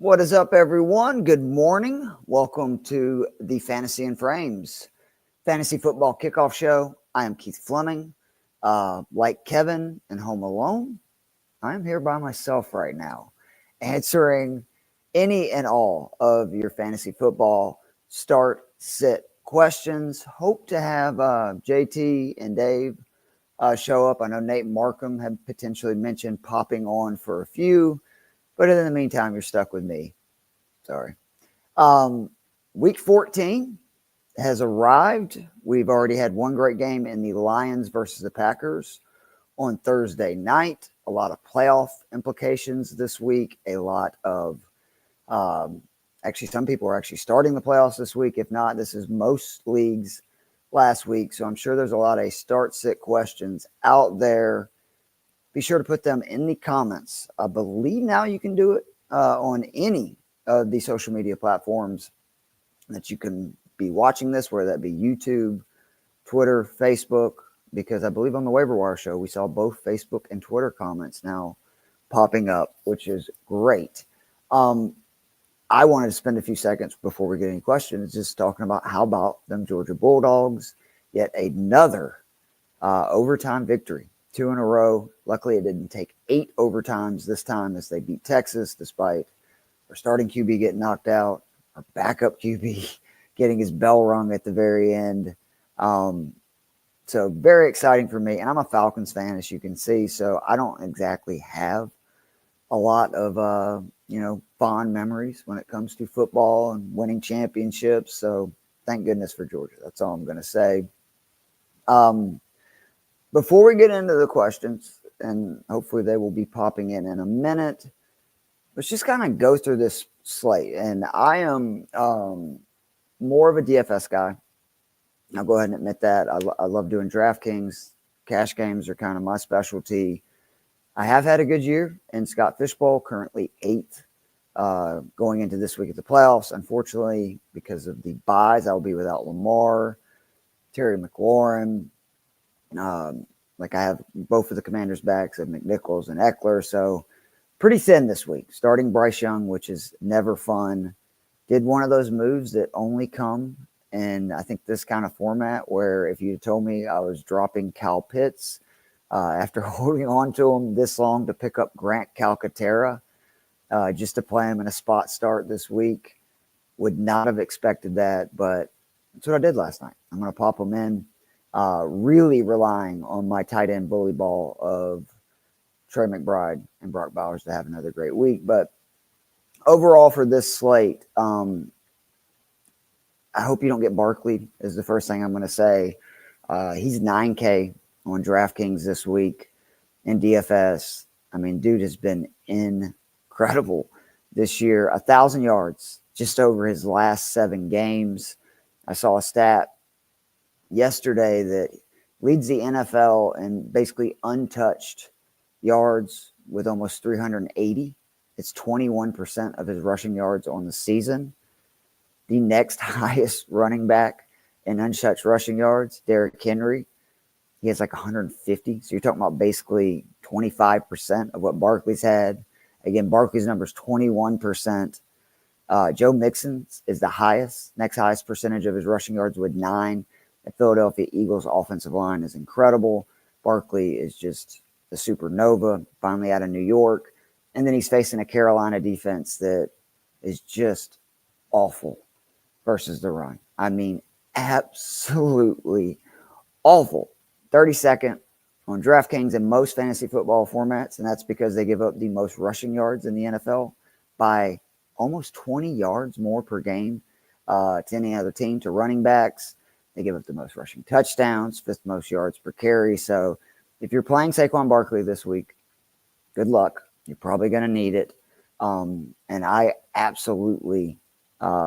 What is up, everyone? Good morning. Welcome to the Fantasy and Frames Fantasy Football Kickoff Show. I am Keith Fleming. Like Kevin in Home Alone, I am here by myself right now, answering any and all of your fantasy football start-sit questions. Hope to have JT and Dave show up. I know Nate Markham had potentially mentioned popping on for a few. But in the meantime, you're stuck with me. Sorry. Week 14 has arrived. We've already had one great game in the Lions versus the Packers on Thursday night. A lot of playoff implications this week. A lot of actually, some people are actually starting the playoffs this week. If not, this is most leagues last week. So I'm sure there's a lot of start-sit questions out there. Be sure to put them in the comments. I believe now you can do it on any of the social media platforms that you can be watching this, whether that be YouTube, Twitter, Facebook, because I believe on the Waiver Wire show, we saw both Facebook and Twitter comments now popping up, which is great. I wanted to spend a few seconds before we get any questions just talking about how about them Georgia Bulldogs, yet another overtime victory. 2 in a row. Luckily, it didn't take 8 overtimes this time as they beat Texas, despite our starting QB getting knocked out, our backup QB getting his bell rung at the very end. So very exciting for me. And I'm a Falcons fan, as you can see, so I don't exactly have a lot of, fond memories when it comes to football and winning championships. So thank goodness for Georgia. That's all I'm going to say. Before we get into the questions, and hopefully they will be popping in a minute, let's just kind of go through this slate. And I am more of a DFS guy. I'll go ahead and admit that. I love doing DraftKings. Cash games are kind of my specialty. I have had a good year in Scott Fishbowl, currently 8th going into this week of the playoffs. Unfortunately, because of the buys, I'll be without Lamar, Terry McLaurin. I have both of the Commanders' backs of McNichols and Eckler, so pretty thin this week. Starting Bryce Young, which is never fun. Did one of those moves that only come in, I think, this kind of format, where if you told me I was dropping Kyle Pitts after holding on to him this long to pick up Grant Calcaterra just to play him in a spot start this week, would not have expected that, but that's what I did last night. I'm going to pop him in. Really relying on my tight end bully ball of Trey McBride and Brock Bowers to have another great week. But overall for this slate, I hope you don't get Barkley is the first thing I'm going to say. He's 9K on DraftKings this week in DFS. I mean, dude has been incredible this year. 1,000 yards just over his last 7 games. I saw a stat yesterday that leads the NFL in basically untouched yards with almost 380. It's 21% of his rushing yards on the season. The next highest running back in untouched rushing yards, Derrick Henry, he has like 150. So you're talking about basically 25% of what Barkley's had. Again, Barkley's number is 21%. Joe Mixon's is the highest, next highest percentage of his rushing yards with 9. The Philadelphia Eagles offensive line is incredible. Barkley is just the supernova, finally out of New York. And then he's facing a Carolina defense that is just awful versus the run. I mean, absolutely awful. 32nd on DraftKings in most fantasy football formats, and that's because they give up the most rushing yards in the NFL by almost 20 yards more per game to any other team, to running backs. They give up the most rushing touchdowns, 5th most yards per carry. So if you're playing Saquon Barkley this week, good luck. You're probably going to need it. And I absolutely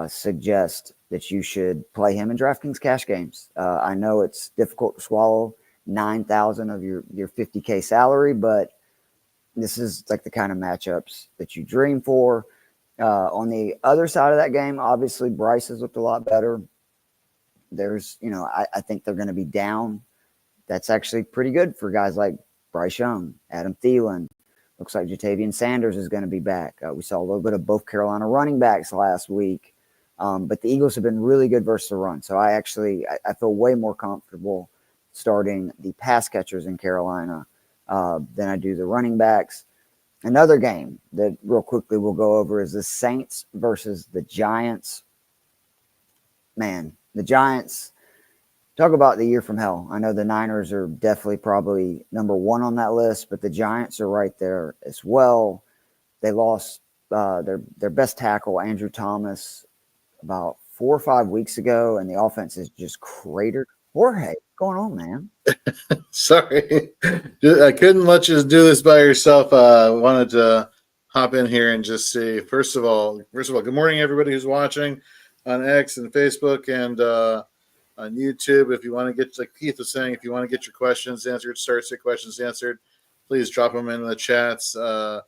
suggest that you should play him in DraftKings cash games. I know it's difficult to swallow 9,000 of your 50K salary, but this is like the kind of matchups that you dream for. On the other side of that game, obviously Bryce has looked a lot better. There's, I think they're going to be down. That's actually pretty good for guys like Bryce Young, Adam Thielen, Looks like Jatavian Sanders is going to be back. We saw a little bit of both Carolina running backs last week. But the Eagles have been really good versus the run. So I feel way more comfortable starting the pass catchers in Carolina than I do the running backs. Another game that real quickly we'll go over is the Saints versus the Giants. Man, the Giants, talk about the year from hell. I know the Niners are definitely probably number one on that list, but the Giants are right there as well. They lost their best tackle, Andrew Thomas, about 4 or 5 weeks ago, and the offense is just cratered. Jorge, what's going on, man? Sorry, I couldn't let you do this by yourself. I wanted to hop in here and just say, first of all, good morning, everybody who's watching on X and Facebook and on YouTube. If you want to get, like Keith was saying, if you want to get your questions answered, start-sit questions answered, please drop them in the chats. And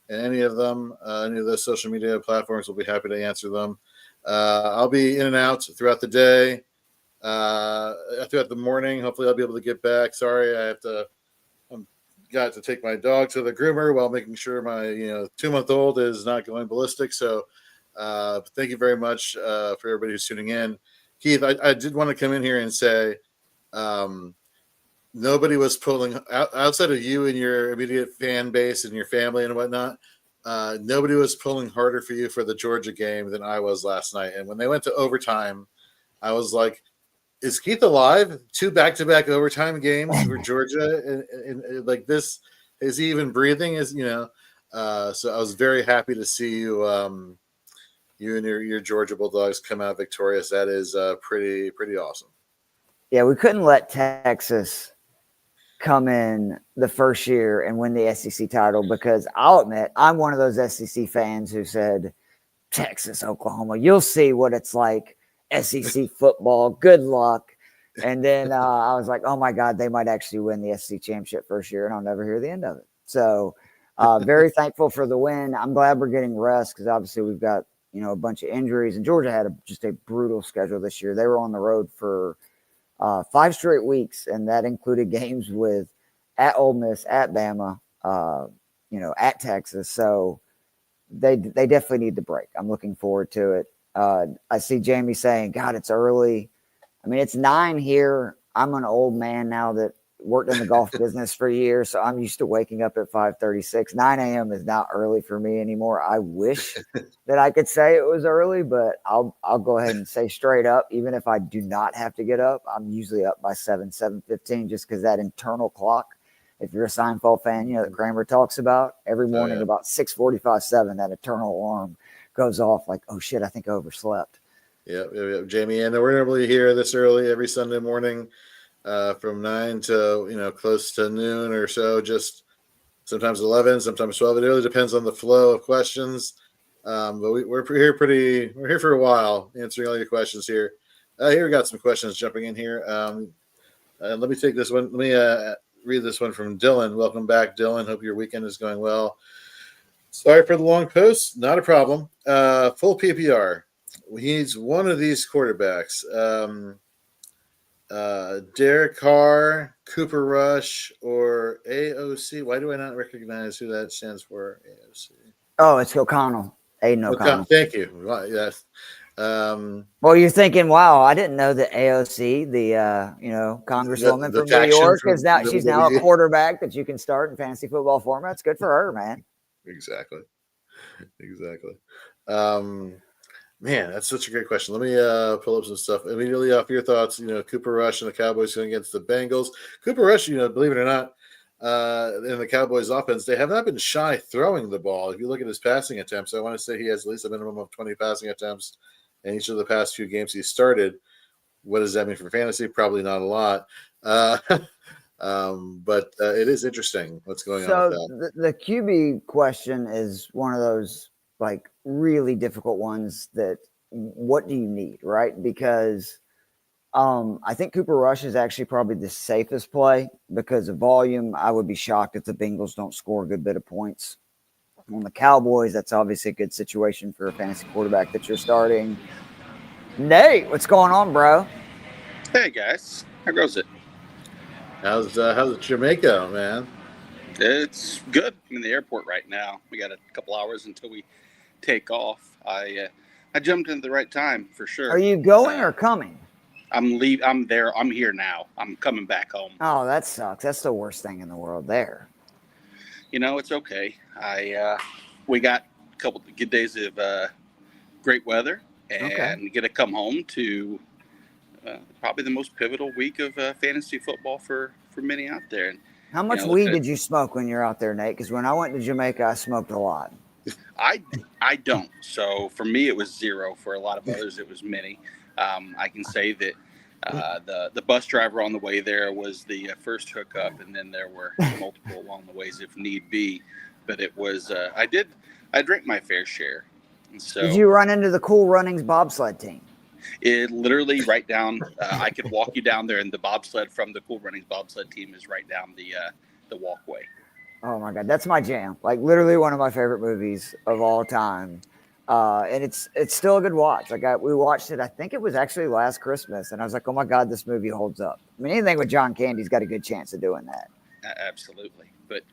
any of them, any of those social media platforms, we'll be happy to answer them. I'll be in and out throughout the day. Throughout the morning, hopefully I'll be able to get back. Sorry, got to take my dog to the groomer while making sure my 2-month-old is not going ballistic. So thank you very much for everybody who's tuning in. Keith, I did want to come in here and say nobody was pulling outside of you and your immediate fan base and your family and whatnot. Nobody was pulling harder for you for the Georgia game than I was last night. And when they went to overtime, I was like, is Keith alive? 2 back-to-back overtime games for Georgia, and like this, is he even breathing? So I was very happy to see you, you and your Georgia Bulldogs come out victorious. That is pretty awesome. Yeah, we couldn't let Texas come in the first year and win the SEC title because I'll admit I'm one of those SEC fans who said Texas, Oklahoma, you'll see what it's like. SEC football, good luck. And then I was like, oh my God, they might actually win the SEC championship first year, and I'll never hear the end of it. So very thankful for the win. I'm glad we're getting rest because obviously we've got a bunch of injuries, and Georgia had just a brutal schedule this year. They were on the road for 5 straight weeks, and that included games with at Ole Miss, at Bama, at Texas. So they definitely need the break. I'm looking forward to it. I see Jamie saying, God, it's early. I mean, it's 9 here. I'm an old man now that worked in the golf business for years, so I'm used to waking up at 5:36. 9 a.m. is not early for me anymore. I wish that I could say it was early, but I'll go ahead and say straight up, even if I do not have to get up, I'm usually up by 7:15 just because that internal clock, if you're a Seinfeld fan, that Kramer talks about every morning about 6:45, 7, that eternal alarm goes off like, oh shit, I think I overslept. Yeah, Jamie, and we're normally here this early every Sunday morning from 9 to close to noon or so, just sometimes 11, sometimes 12. It really depends on the flow of questions. But we're here for a while answering all your questions here. Here we got some questions jumping in here. Let me take this one. Let me read this one from Dylan. Welcome back, Dylan. Hope your weekend is going well. Sorry for the long post. Not a problem. Full PPR. He's one of these quarterbacks. Derek Carr, Cooper Rush, or AOC. Why do I not recognize who that stands for? AOC. Oh, it's O'Connell. Aiden O'Connell. Thank you. Well, yes. Well, you're thinking, wow, I didn't know that AOC, the Congresswoman from New York, is now she's now a quarterback that you can start in fantasy football formats. Good for her, man. Exactly. Man, that's such a great question. Let me pull up some stuff immediately off your thoughts. Cooper Rush and the Cowboys going against the Bengals. Cooper Rush, believe it or not, in the Cowboys offense, they have not been shy throwing the ball. If you look at his passing attempts, I want to say he has at least a minimum of 20 passing attempts in each of the past few games he started. What does that mean for fantasy? Probably not a lot. But it is interesting what's going on with that. The QB question is one of those like really difficult ones that what do you need, right? Because I think Cooper Rush is actually probably the safest play because of volume. I would be shocked if the Bengals don't score a good bit of points. On the Cowboys, that's obviously a good situation for a fantasy quarterback that you're starting. Nate, what's going on, bro? Hey, guys. How goes it? How's Jamaica, man? It's good. I'm in the airport right now. We got a couple hours until we take off. I jumped in at the right time for sure. Are you going or coming? I'm there. I'm here now. I'm coming back home. Oh, that sucks. That's the worst thing in the world there. It's okay. We got a couple good days of great weather and get to come home to probably the most pivotal week of fantasy football for many out there. And, how much weed did you smoke when you're out there, Nate? Because when I went to Jamaica, I smoked a lot. I don't. So for me, it was zero. For a lot of others, it was many. I can say that the bus driver on the way there was the first hookup, and then there were multiple along the ways if need be. But it was I drank my fair share. And so, did you run into the Cool Runnings bobsled team? It literally right down. I could walk you down there, and the bobsled from the Cool Runnings bobsled team is right down the walkway. Oh my God, that's my jam. Like literally one of my favorite movies of all time. And it's still a good watch. Like we watched it, I think it was actually last Christmas, and I was like, oh my God, this movie holds up. I mean, anything with John Candy's got a good chance of doing that. Absolutely. But,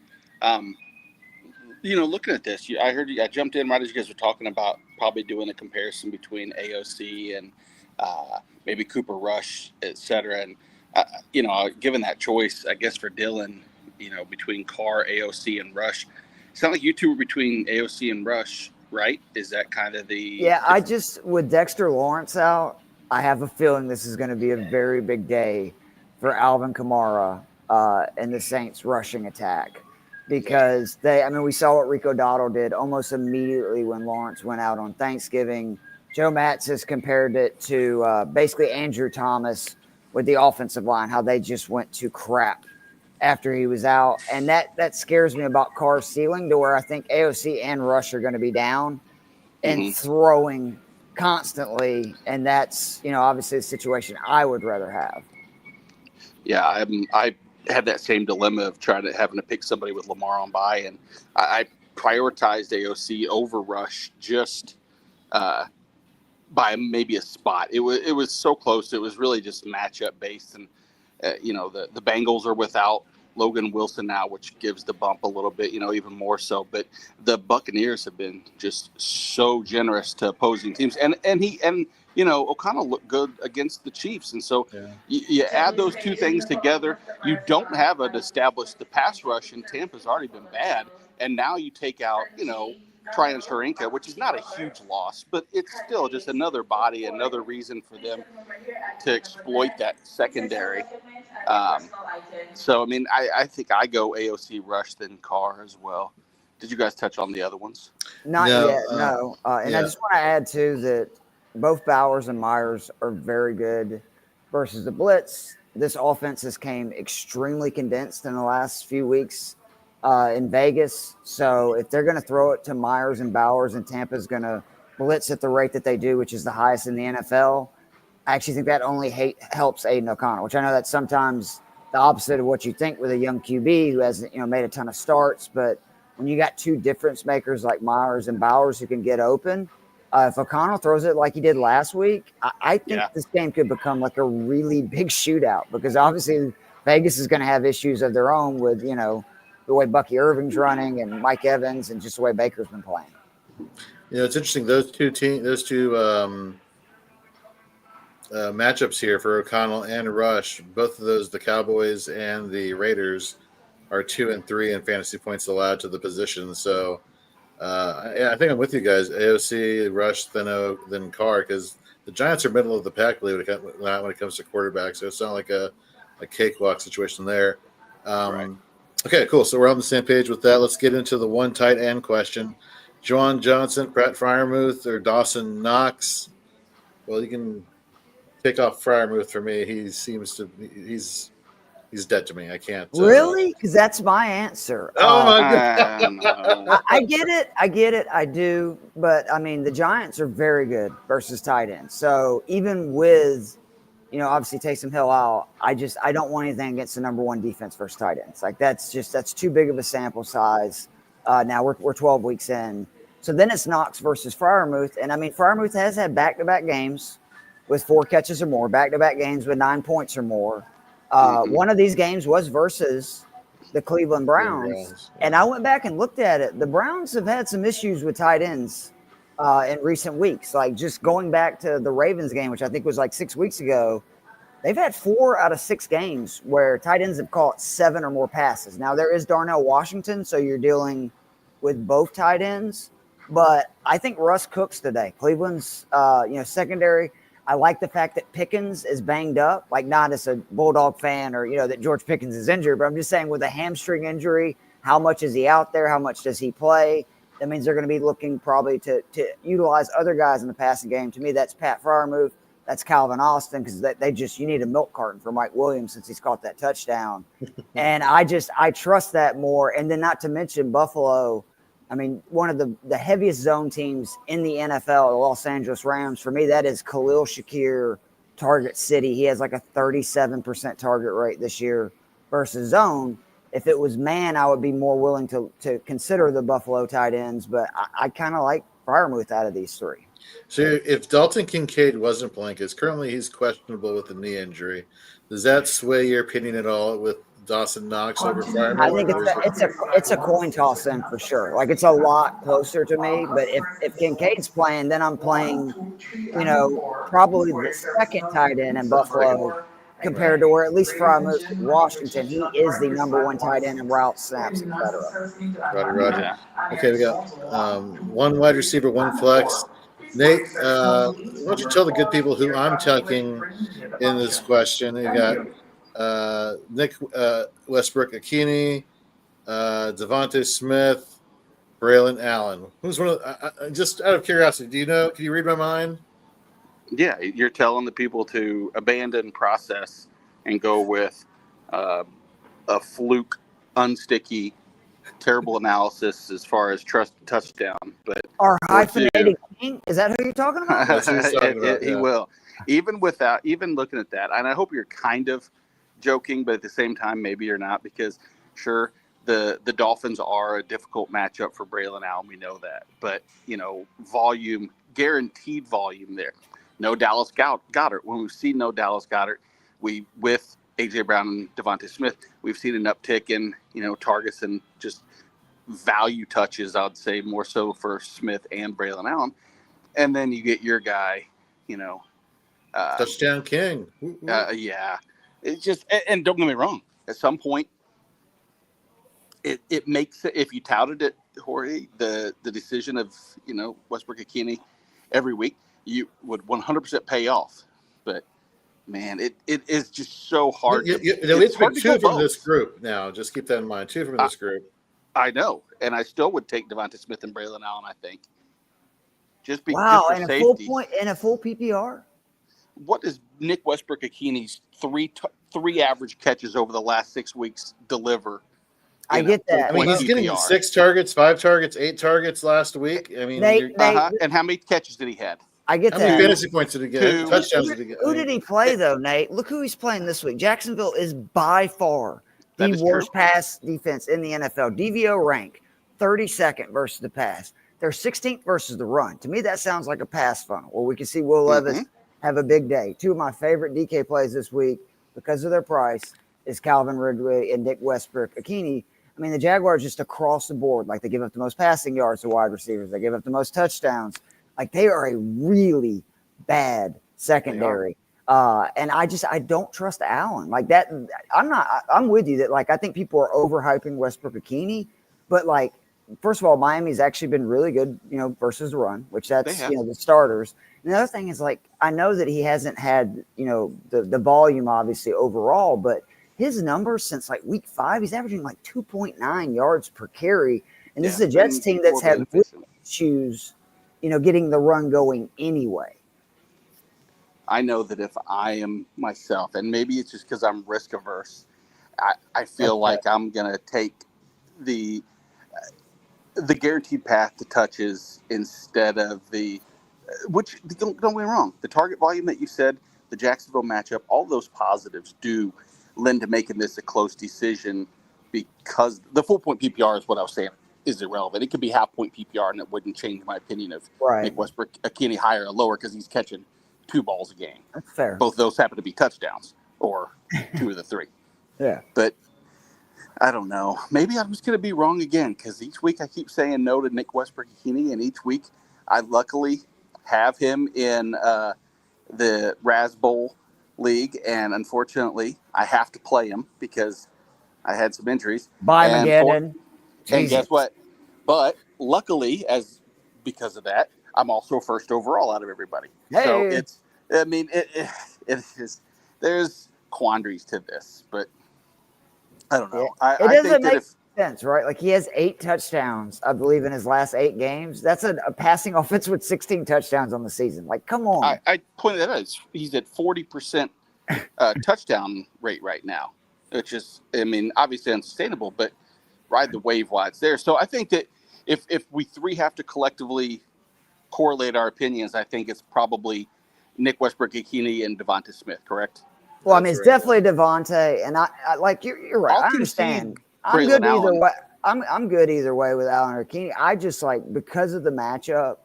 looking at this, I jumped in right as you guys were talking about probably doing a comparison between AOC and maybe Cooper Rush, et cetera. And, given that choice, I guess for Dylan, between Carr, AOC, and Rush, it sounds like you two were between AOC and Rush, right? Is that kind of the... Yeah, I just, with Dexter Lawrence out, I have a feeling this is going to be a very big day for Alvin Kamara and the Saints rushing attack. Because we saw what Rico Dowdle did almost immediately when Lawrence went out on Thanksgiving. Joe Matz has compared it to basically Andrew Thomas with the offensive line, how they just went to crap after he was out. And that scares me about Carr's ceiling, to where I think AOC and Rush are going to be down and throwing constantly. And that's, obviously the situation I would rather have. Yeah, I had that same dilemma of having to pick somebody with Lamar on bye, and I prioritized AOC over Rush just by maybe a spot. It was so close. It was really just matchup based, and the Bengals are without Logan Wilson now, which gives the bump a little bit, even more so. But the Buccaneers have been just so generous to opposing teams, and O'Connell looked good against the Chiefs, and so you add those two things together. You don't have an established the pass rush, and Tampa's already been bad, and now you take out Tryon Sharinka, which is not a huge loss, but it's still just another body, another reason for them to exploit that secondary. So, I think I go AOC Rush then Carr as well. Did you guys touch on the other ones? Not yet, no. I just want to add, too, that both Bowers and Myers are very good versus the blitz. This offense has came extremely condensed in the last few weeks in Vegas. So if they're going to throw it to Myers and Bowers, and Tampa's going to blitz at the rate that they do, which is the highest in the NFL, I actually think that only helps Aiden O'Connell, which I know that's sometimes the opposite of what you think with a young QB who hasn't made a ton of starts. But when you got two difference makers like Myers and Bowers who can get open, if O'Connell throws it like he did last week, I think this game could become like a really big shootout, because obviously Vegas is going to have issues of their own with, the way Bucky Irving's running and Mike Evans and just the way Baker's been playing. It's interesting. Those two matchups here for O'Connell and Rush, both of those, the Cowboys and the Raiders, are 2 and 3 in fantasy points allowed to the position. So, I think I'm with you guys. AOC, Rush, then Carr, because the Giants are middle of the pack when it comes to quarterbacks. So it's not like a cakewalk situation there. Right. Okay, cool. So we're on the same page with that. Let's get into the one tight end question. Juwan Johnson, Pratt Freiermuth, or Dawson Knox? Well, you can pick off Freiermuth for me. He's dead to me. I can't. Really? Because that's my answer. Oh my God. I get it. I do. But the Giants are very good versus tight ends. So even with, obviously Taysom Hill out, I don't want anything against the number one defense versus tight ends. Like that's too big of a sample size. Now we're 12 weeks in. So then it's Knox versus Freiermuth. And Freiermuth has had back-to-back games with 4 catches or more, back-to-back games with 9 points or more. One of these games was versus the Cleveland Browns. And I went back and looked at it. The Browns have had some issues with tight ends in recent weeks. Like just going back to the Ravens game, which I think was like 6 weeks ago, they've had 4 out of 6 games where tight ends have caught 7 or more passes. Now there is Darnell Washington, so you're dealing with both tight ends. But I think Russ cooks today. Cleveland's secondary. I like the fact that Pickens is banged up, like not as a Bulldog fan or, that George Pickens is injured, but I'm just saying with a hamstring injury, how much is he out there? How much does he play? That means they're going to be looking probably to utilize other guys in the passing game. To me, that's Pat Freiermuth. That's Calvin Austin because you need a milk carton for Mike Williams since he's caught that touchdown. And I trust that more. And then not to mention Buffalo. I mean, one of the heaviest zone teams in the NFL, the Los Angeles Rams, for me, that is Khalil Shakir, Target City. He has like a 37% target rate this year versus zone. If it was man, I would be more willing to consider the Buffalo tight ends, but I kind of like Freiermuth out of these 3. So if Dalton Kincaid wasn't playing, because currently he's questionable with a knee injury, does that sway your opinion at all with Dawson Knox over Freiermuth? I think it's a coin toss in for sure. Like it's a lot closer to me. But if Kincaid's playing, then I'm playing, probably the second tight end in Buffalo compared to where at least Freiermuth in Washington, he is the number 1 tight end in route snaps, etc. Roger. Okay, we got 1 wide receiver, 1 flex. Nate, why don't you tell the good people who I'm taking in this question? You got Nick Westbrook-Ikhine, Devontae Smith, Braylon Allen. Who's one of just out of curiosity, do you know? Can you read my mind? Yeah, you're telling the people to abandon process and go with a fluke, unsticky, terrible analysis as far as touchdown. But our hyphenated king, is that who you're talking about? That's who he's talking about, He will. Even looking at that, and I hope you're kind of joking, but at the same time, maybe you're not, because sure, the Dolphins are a difficult matchup for Braylon Allen. We know that, but volume, guaranteed volume there. No Dallas Goedert. When we've seen no Dallas Goedert, with A.J. Brown and Devontae Smith, we've seen an uptick in targets and just value touches. I would say more so for Smith and Braylon Allen, and then you get your guy, touchdown king. Yeah, it's just, and don't get me wrong. At some point, it makes it, if you touted it, Jorge, the decision of Westbrook-Ikhine every week, you would 100% pay off. But man, it is just so hard. It's hard to 2 from this group now. Just keep that in mind. 2 from this group. I know, and I still would take Devontae Smith and Braylon Allen. I think just for and safety. A full point in a full PPR. What is Nick Westbrook-Ikhini's three average catches over the last 6 weeks deliver? I get that. I mean, he's getting 6 targets, 5 targets, 8 targets last week. I mean, and how many catches did he have? I get that. How many fantasy points did he get? Touchdowns did he get? Who did he play, though, Nate? Look who he's playing this week. Jacksonville is by far the worst pass defense in the NFL. DVO rank 32nd versus the pass. They're 16th versus the run. To me, that sounds like a pass funnel where we can see Will Levis have a big day. 2 of my favorite DK plays this week because of their price is Calvin Ridley and Nick Westbrook-Ikhine. I mean, the Jaguars just across the board, like they give up the most passing yards to wide receivers. They give up the most touchdowns. Like they are a really bad secondary. And I don't trust Allen like that. I'm with you that like, I think people are overhyping Westbrook-Ikhine, but like, first of all, Miami's actually been really good, versus the run, which that's, the starters. And the other thing is like, I know that he hasn't had, the volume obviously overall, but his numbers since like week 5, he's averaging like 2.9 yards per carry. And this is a Jets team that's had issues, getting the run going anyway. I know that if I am myself, and maybe it's just because I'm risk averse, I feel like I'm going to take the guaranteed path to touches instead of which don't get me wrong, the target volume that you said, the Jacksonville matchup, all those positives do lend to making this a close decision, because the full point PPR is what I was saying is irrelevant. It could be half point PPR and it wouldn't change my opinion of Nick Westbrook-Ikhine higher or lower because he's catching 2 balls a game. That's fair. Both of those happen to be touchdowns or 2 of the 3. Yeah. But I don't know. Maybe I'm just going to be wrong again because each week I keep saying no to Nick Westbrook-Ikini, and each week I luckily have him in the Raz Bowl league, and unfortunately I have to play him because I had some injuries. Bye, And Mageddon. and Jesus. guess what? But luckily, because of that, I'm also first overall out of everybody. Hey. So it is. There's quandaries to this, but I don't know. It I doesn't think that make sense, right? Like he has 8 touchdowns, I believe, in his last 8 games. That's a passing offense with 16 touchdowns on the season. Like, come on. I pointed that out. He's at 40% touchdown rate right now, which is, obviously unsustainable, but ride the wave while it's there. So I think that if we three have to collectively correlate our opinions, I think it's probably Nick Westbrook-Ikini and Devonta Smith, correct? Well, it's definitely Devontae, and I like you're right. I'll I understand. I'm Braylon good either Allen. way. I'm good either way with Allen or Keeney. I just like because of the matchup.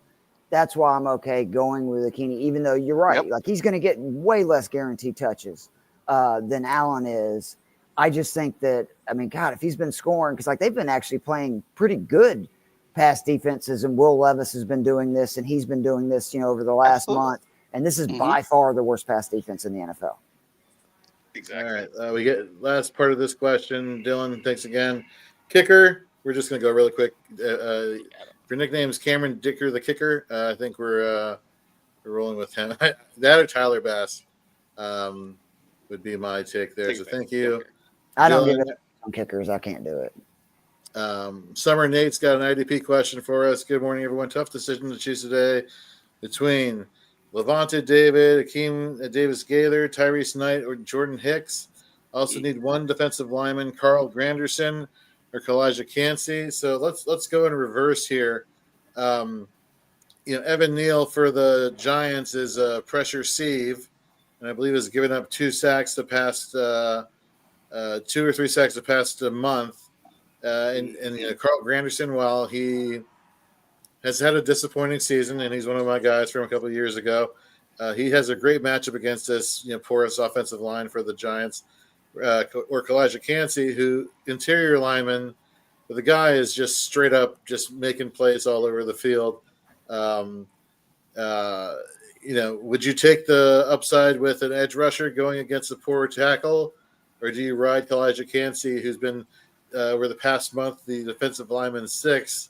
That's why I'm okay going with Keeney, even though you're right. Yep. Like he's going to get way less guaranteed touches than Allen is. I just think that God, if he's been scoring, because like they've been actually playing pretty good pass defenses, and Will Levis has been doing this, and he's been doing this, over the last month, and this is by far the worst pass defense in the NFL. Exactly. All right. We get last part of this question. Dylan, thanks again. Kicker. We're just going to go really quick. If your nickname is Cameron Dicker the Kicker, I think we're rolling with him. That or Tyler Bass would be my take there. So thank you. I don't give it on kickers. I can't do it. Summer Nate's got an IDP question for us. Good morning, everyone. Tough decision to choose today between Levante David, Akeem Davis-Gaither, Tyrese Knight, or Jordan Hicks. Also need one defensive lineman, Carl Granderson or Kalijah Cansey. So let's go in reverse here. Evan Neal for the Giants is a pressure sieve, and I believe has given up 2 sacks the past 2 or 3 sacks the past month. And Carl Granderson, while he has had a disappointing season, and he's one of my guys from a couple of years ago, he has a great matchup against this porous offensive line for the Giants, or Kalijah Cansey, who interior lineman, but the guy is just straight up just making plays all over the field. Would you take the upside with an edge rusher going against a poor tackle, or do you ride Kalijah Cansey, who's been over the past month the defensive lineman 6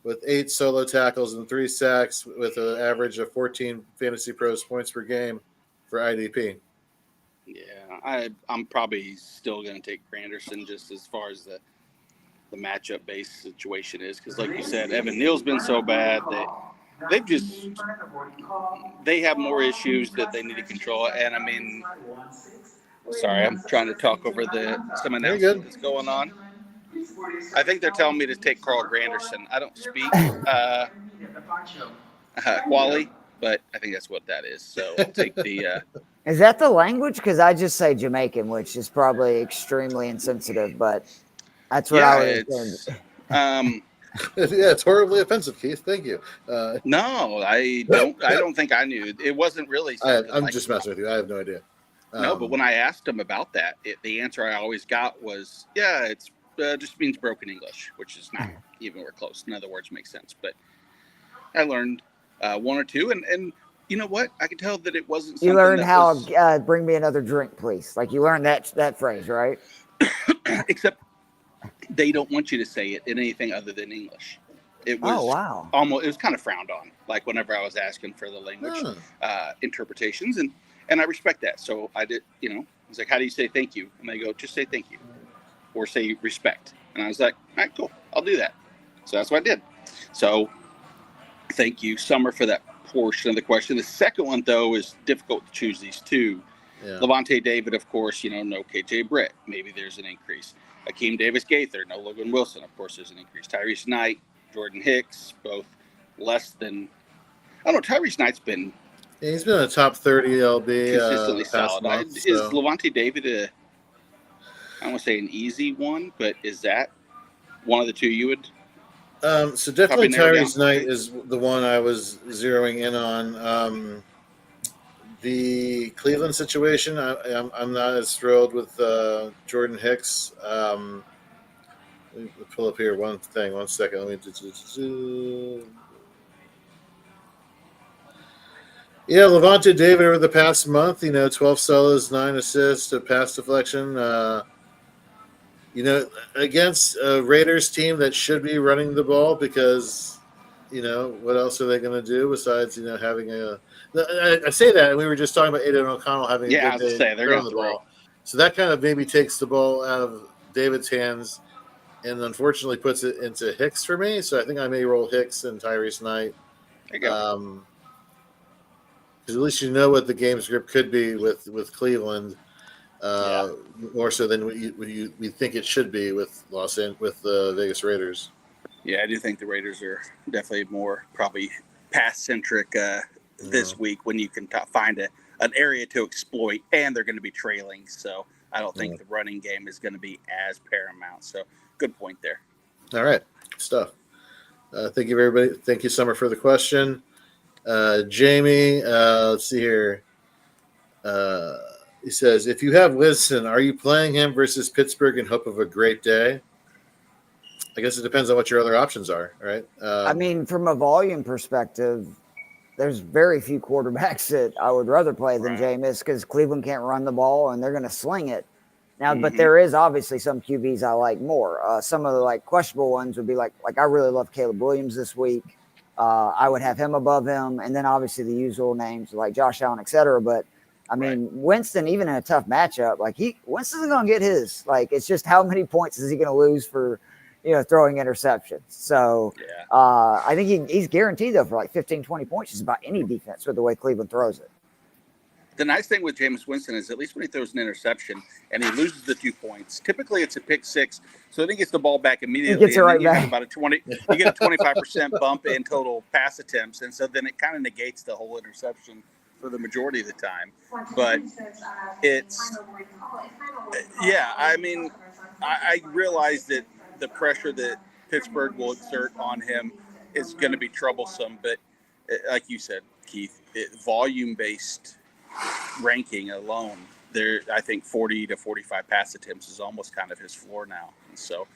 with 8 solo tackles and 3 sacks with an average of 14 Fantasy Pros points per game for IDP? Yeah, I'm probably still going to take Granderson just as far as the matchup-based situation is, because like you said, Evan Neal's been so bad that they have more issues that they need to control. And sorry, I'm trying to talk over some announcement that's going on. I think they're telling me to take Carl Granderson. I don't speak Quali, but I think that's what that is. So I'll take the. Is that the language? Because I just say Jamaican, which is probably extremely insensitive, but that's what I was saying. Yeah, it's horribly offensive, Keith. Thank you. No, I don't think I knew. It wasn't really. I'm just messing with you. I have no idea. No, but when I asked him about that, the answer I always got was, "Yeah, it's just means broken English," which is not even close. None of the words make sense. But I learned 1 or 2, and you know what? I could tell that it wasn't. You learned how bring me another drink, please. Like you learned that phrase, right? Except they don't want you to say it in anything other than English. It was almost. It was kind of frowned on. Like whenever I was asking for the language interpretations, and I respect that. So I did. I was like, "How do you say thank you?" And they go, "Just say thank you, or say respect." And I was like, "All right, cool. I'll do that." So that's what I did. So thank you, Summer, for that portion of the question. The second one, though, is difficult to choose these two. Yeah. Levante David, of course, no KJ Britt. Maybe there's an increase. Akeem Davis-Gaither, no Logan Wilson. Of course, there's an increase. Tyrese Knight, Jordan Hicks, both less than. I don't know. Tyrese Knight's been. Yeah, he's been a top 30 LB. Consistently solid. Month, is Levante David I don't want to say an easy one, but is that one of the two you would? So definitely Tyrese Knight is the one I was zeroing in on. The Cleveland situation, I'm not as thrilled with Jordan Hicks. Let me pull up here one thing. 1 second. Let me. Yeah, Levante David over the past month, 12 solos, 9 assists, a pass deflection. Against a Raiders team that should be running the ball because, what else are they going to do besides, having a. I say that, and we were just talking about Aiden O'Connell having a Yeah, I good was gonna day say they're throwing gonna the throw. ball. So that kind of maybe takes the ball out of David's hands and unfortunately puts it into Hicks for me. So I think I may roll Hicks and Tyrese Knight. There you go. Because at least you know what the game script could be with Cleveland, more so than we think it should be with the Vegas Raiders. Yeah, I do think the Raiders are definitely more probably pass centric this week when you can find an area to exploit, and they're going to be trailing. So I don't think the running game is going to be as paramount. So good point there. All right, good stuff. Thank you, everybody. Thank you, Summer, for the question. Jamie, let's see here. He says, if you have Winston, are you playing him versus Pittsburgh in hope of a great day? I guess it depends on what your other options are, right? I mean, from a volume perspective, there's very few quarterbacks that I would rather play than Jameis because Cleveland can't run the ball and they're going to sling it. Now, but there is obviously some QBs I like more. Some of the questionable ones would be like I really love Caleb Williams this week. I would have him above him, and then obviously the usual names like Josh Allen, etc. But I mean, Winston, even in a tough matchup, Winston's going to get his. It's just how many points is he going to lose for, throwing interceptions. So I think he's guaranteed though for 15, 20 points just about any defense with the way Cleveland throws it. The nice thing with Jameis Winston is at least when he throws an interception and he loses the 2 points, typically it's a pick six. So then he gets the ball back immediately. He gets it right back. You get a 25% bump in total pass attempts. And so then it kind of negates the whole interception for the majority of the time. But I realize that the pressure that Pittsburgh will exert on him is going to be troublesome. But like you said, Keith, volume-based ranking alone, I think 40 to 45 pass attempts is almost kind of his floor now. And so,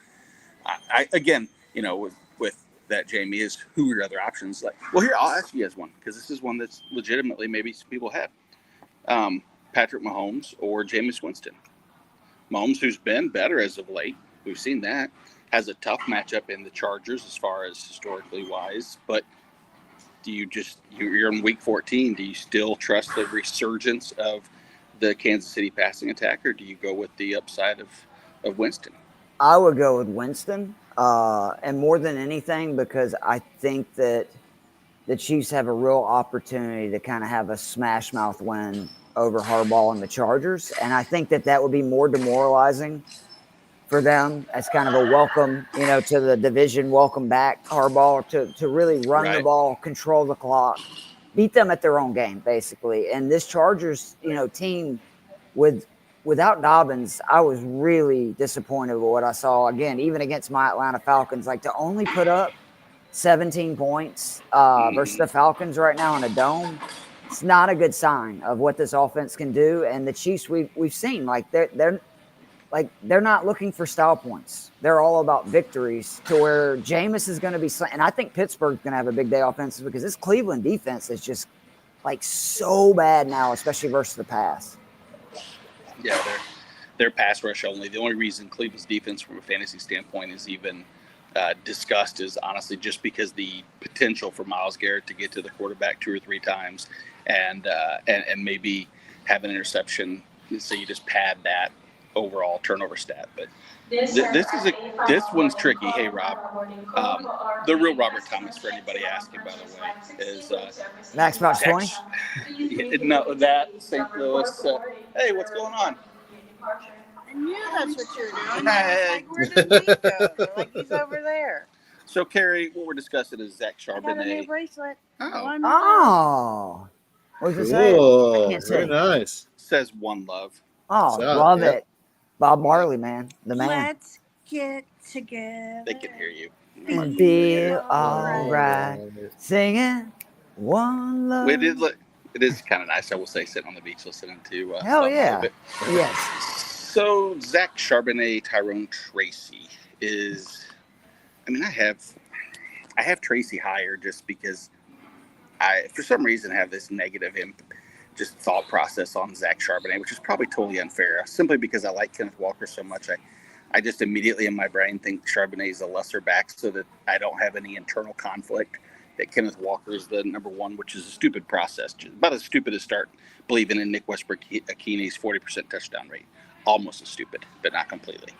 I again, with that, Jamie, is who are your other options? Here, I'll ask you guys one because this is one that's legitimately maybe some people have. Patrick Mahomes or Jameis Winston. Mahomes, who's been better as of late, we've seen that, has a tough matchup in the Chargers as far as historically wise, but you're in week 14. Do you still trust the resurgence of the Kansas City passing attack, or do you go with the upside of Winston? I would go with Winston, and more than anything because I think that the Chiefs have a real opportunity to kind of have a smash mouth win over Harbaugh and the Chargers, and I think that would be more demoralizing for them as kind of a welcome, to the division, welcome back Harbaugh to really run the ball, control the clock, beat them at their own game, basically. And this Chargers, team without Dobbins, I was really disappointed with what I saw. Again, even against my Atlanta Falcons, to only put up 17 points versus the Falcons right now in a dome, it's not a good sign of what this offense can do. And the Chiefs, we've seen, they're not looking for style points. They're all about victories to where Jameis is going to be – and I think Pittsburgh's going to have a big day offensively because this Cleveland defense is just, so bad now, especially versus the pass. Yeah, they're pass rush only. The only reason Cleveland's defense from a fantasy standpoint is even discussed is honestly just because the potential for Myles Garrett to get to the quarterback 2 or 3 times and maybe have an interception, so you just pad that overall turnover stat. But this one's tricky. Hey, Rob, the real Robert Thomas, for anybody asking, by the way, is Max Box 20. No, that St. Louis. Hey, what's going on? I knew that's what you're doing. Where did he go? He's over there. So, Carrie, what we're discussing is Zach Charbonnet. I got a new bracelet. Oh. What does it say? Cool. Very nice. Says One Love. Oh, love it. Bob Marley, man. The man. Let's get together. They can hear you. Be all right. Singing One Love. It is kind of nice, I will say, sitting on the beach listening to hell yeah. Yes. So, Zach Charbonnet, Tyrone Tracy. is, I mean, I have Tracy higher just because I, for some reason, have this negative just thought process on Zach Charbonnet, which is probably totally unfair. Simply because I like Kenneth Walker so much, I just immediately in my brain think Charbonnet is a lesser back, so that I don't have any internal conflict that Kenneth Walker is the number one, which is a stupid process. Just about as stupid as start believing in Nick Westbrook-Akini's 40% touchdown rate. Almost as stupid, but not completely.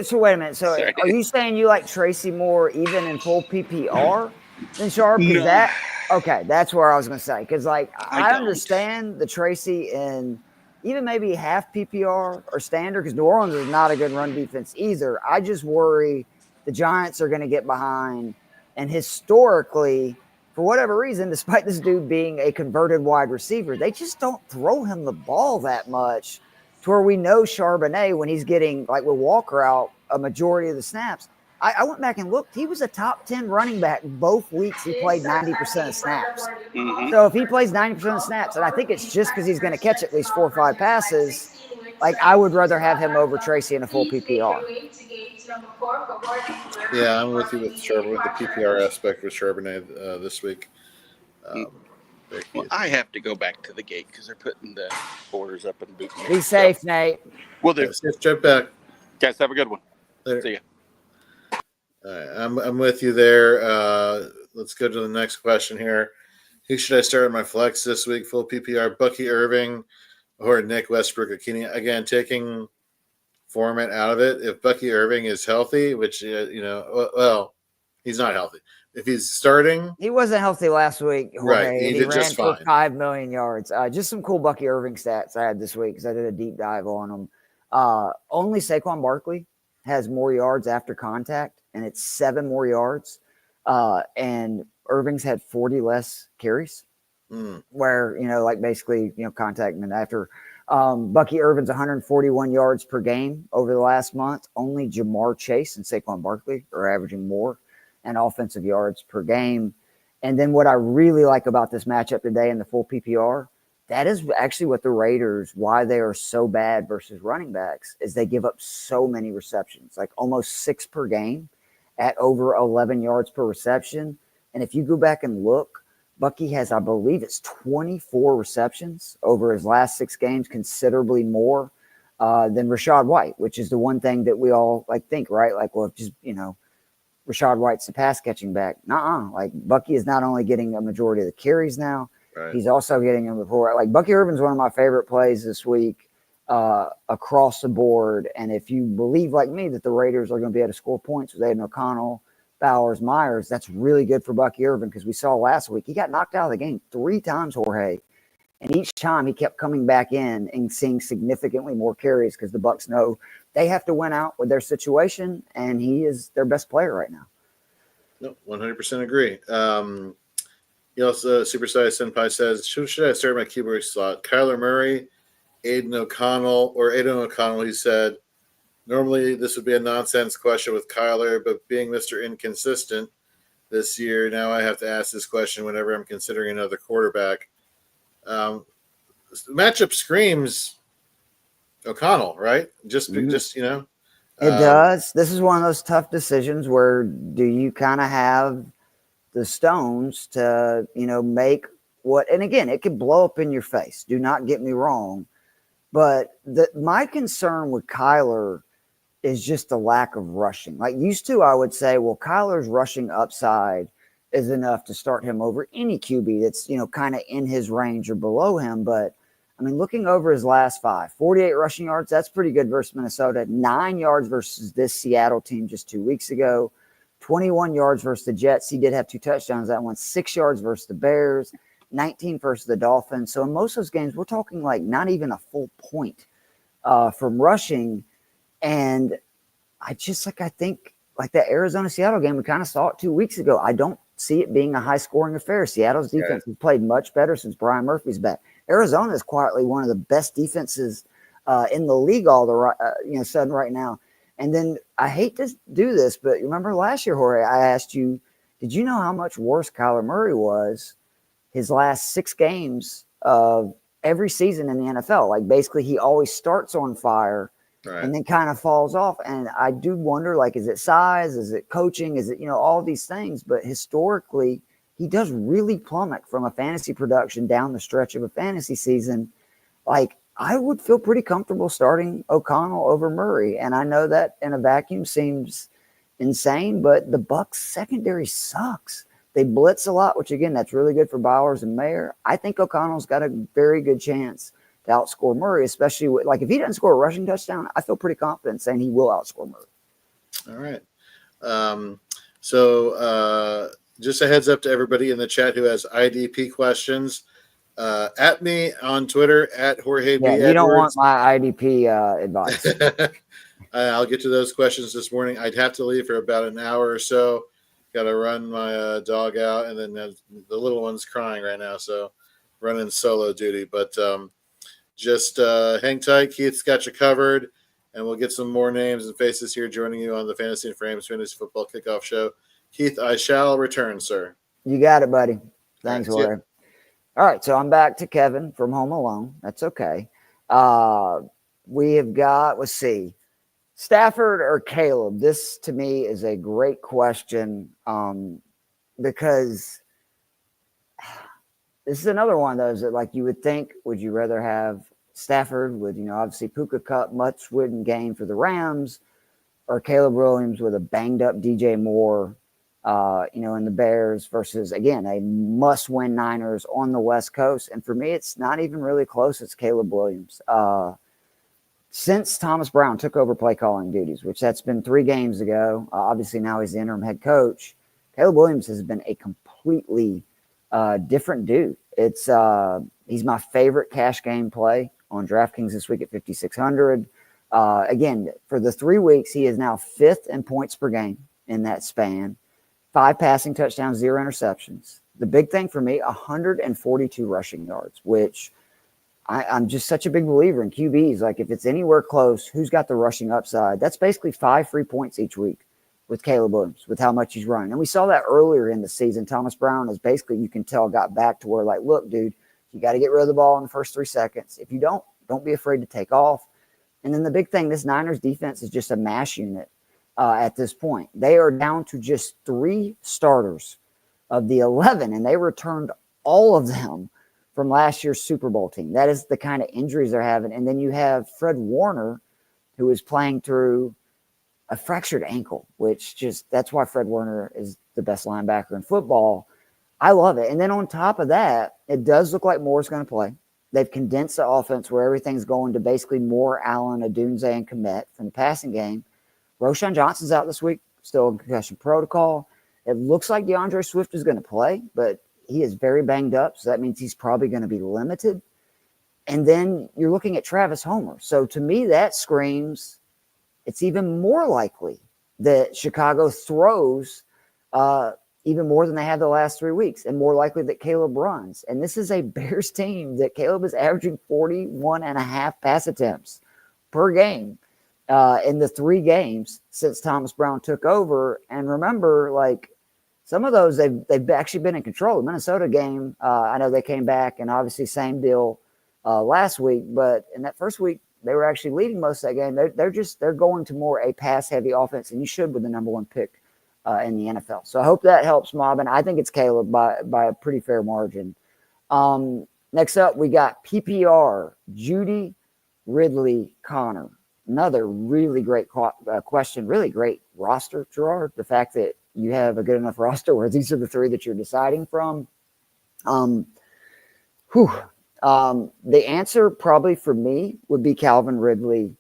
So wait a minute. So Sorry. are you saying you like Tracy more even in full PPR than Sharp? No. Okay, that's where I was going to say. Because, like, I don't. understand the Tracy in even maybe half PPR or standard, because New Orleans is not a good run defense either. I just worry the Giants are going to get behind. And historically, for whatever reason, despite this dude being a converted wide receiver, they just don't throw him the ball that much to where we know Charbonnet, when he's getting, like with Walker out, a majority of the snaps. I went back and looked. He was a top 10 running back both weeks. He played 90% of snaps. Mm-hmm. So if he plays 90% of snaps, and I think it's just because he's going to catch at least 4 or 5 passes, like I would rather have him over Tracy in a full PPR. Yeah, I'm with you with the PPR aspect with Charbonnet this week. Well, I have to go back to the gate because they're putting the orders up and booting. Be safe, Nate. We'll do. Let's jump back. Guys, have a good one. Later. See ya. All right, I'm with you there. Let's go to the next question here. Who should I start in my flex this week? Full PPR, Bucky Irving or Nick Westbrook-Akini? Again, taking Foreman out of it. If Bucky Irving is healthy, which well, he's not healthy. If he's starting, he wasn't healthy last week. Jorge, right? He did ran just for fine. 5 million yards. Just some cool Bucky Irving stats I had this week because I did a deep dive on him. Only Saquon Barkley has more yards after contact, and it's 7 more yards. And Irving's had 40 less carries, where, like basically, contact and after. Bucky Irvin's 141 yards per game over the last month. Only Jamar Chase and Saquon Barkley are averaging more and offensive yards per game. And then what I really like about this matchup today in the full PPR, that is actually what the Raiders, why they are so bad versus running backs, is they give up so many receptions, like almost 6 per game at over 11 yards per reception. And if you go back and look, Bucky has, I believe it's 24 receptions over his last 6 games, considerably more than Rachaad White, which is the one thing that we all think, right? Like, well, just, Rachaad White's the pass catching back. Like Bucky is not only getting a majority of the carries now, right, he's also getting them before. Like Bucky Irvin's one of my favorite plays this week across the board. And if you believe like me that the Raiders are going to be able to score points with Aiden O'Connell, Bowers, Myers, that's really good for Bucky Irvin because we saw last week he got knocked out of the game 3 times, Jorge. And each time he kept coming back in and seeing significantly more carries because the Bucs know they have to win out with their situation, and he is their best player right now. No, 100% agree. He also, Supersized Senpai says, who should I start my QB slot? Kyler Murray, Aiden O'Connell, he said. Normally, this would be a nonsense question with Kyler, but being Mr. Inconsistent this year, now I have to ask this question whenever I'm considering another quarterback. The matchup screams O'Connell, right? Just It does. This is one of those tough decisions where do you kind of have the stones to, make what, and again, it could blow up in your face. Do not get me wrong. But my concern with Kyler is just the lack of rushing. Like used to, I would say, well, Kyler's rushing upside is enough to start him over any QB that's, kind of in his range or below him. But I mean, looking over his last 5, 48 rushing yards, that's pretty good versus Minnesota. 9 yards versus this Seattle team just 2 weeks ago. 21 yards versus the Jets. He did have 2 touchdowns that one. 6 yards versus the Bears. 19 versus the Dolphins. So in most of those games, we're talking like not even a full point from rushing. And I think like that Arizona-Seattle game, we kind of saw it 2 weeks ago. I don't see it being a high-scoring affair. Seattle's defense has played much better since Brian Murphy's back. Arizona is quietly one of the best defenses in the league sudden right now. And then I hate to do this, but remember last year, Jorge, I asked you, did you know how much worse Kyler Murray was his last 6 games of every season in the NFL? Like basically he always starts on fire Right. and then kind of falls off. And I do wonder, like, is it size? Is it coaching? Is it, all these things? But historically, he does really plummet from a fantasy production down the stretch of a fantasy season. Like, I would feel pretty comfortable starting O'Connell over Murray. And I know that in a vacuum seems insane, but the Bucs secondary sucks. They blitz a lot, which again, that's really good for Bowers and Mayer. I think O'Connell's got a very good chance to outscore Murray, especially with, like, if he doesn't score a rushing touchdown, I feel pretty confident saying he will outscore Murray. All right. So just a heads up to everybody in the chat who has IDP questions. At me on Twitter at Jorge B. You don't want Edwards. my IDP advice. I'll get to those questions this morning. I'd have to leave for about an hour or so. Got to run my dog out, and then the little one's crying right now, so running solo duty. But just hang tight. Keith's got you covered, and we'll get some more names and faces here joining you on the Fantasy and Frames Fantasy Football Kickoff Show. Keith, I shall return, sir. You got it, buddy. Thanks, All right, Jorge. All right, so I'm back to Kevin from Home Alone. That's okay. We have got, let's see, Stafford or Caleb? This, to me, is a great question because this is another one of those that, like, you would think, would you rather have Stafford with, obviously Puka Cup, much wouldn't gain for the Rams, or Caleb Williams with a banged-up DJ Moore, in the Bears versus, again, a must-win Niners on the West Coast. And for me, it's not even really close. It's Caleb Williams. Since Thomas Brown took over play calling duties, which that's been 3 games ago, obviously now he's the interim head coach, Caleb Williams has been a completely different dude. It's he's my favorite cash game play on DraftKings this week at 5,600. Again, for the 3 weeks, he is now 5th in points per game in that span. 5 passing touchdowns, 0 interceptions. The big thing for me, 142 rushing yards, which I'm just such a big believer in QBs. Like, if it's anywhere close, who's got the rushing upside? That's basically 5 free points each week with Caleb Williams, with how much he's running. And we saw that earlier in the season. Thomas Brown is basically, you can tell, got back to where, like, look, dude, you got to get rid of the ball in the first 3 seconds. If you don't be afraid to take off. And then the big thing, this Niners defense is just a mash unit at this point. They are down to just 3 starters of the 11, and they returned all of them from last year's Super Bowl team. That is the kind of injuries they're having. And then you have Fred Warner, who is playing through a fractured ankle, which that's why Fred Warner is the best linebacker in football. I love it. And then on top of that, it does look like Moore's going to play. They've condensed the offense where everything's going to basically Moore, Allen, Odunze, and Kmet from the passing game. Roshan Johnson's out this week, still in concussion protocol. It looks like DeAndre Swift is going to play, but he is very banged up, so that means he's probably going to be limited. And then you're looking at Travis Homer. So to me, that screams it's even more likely that Chicago throws even more than they have the last 3 weeks, and more likely that Caleb runs. And this is a Bears team that Caleb is averaging 41.5 pass attempts per game in the 3 games since Thomas Brown took over. And remember, like, some of those they've actually been in control. The Minnesota game, I know they came back, and obviously same deal last week. But in that first week, they were actually leading most of that game. They're going to more a pass heavy offense, and you should with the number 1 pick in the NFL. So I hope that helps, Mob. And I think it's Caleb by a pretty fair margin. Next up, we got PPR, Judy, Ridley, Connor. Another really great question, really great roster, Gerard. The fact that you have a good enough roster where these are the 3 that you're deciding from. The answer probably for me would be Calvin Ridley.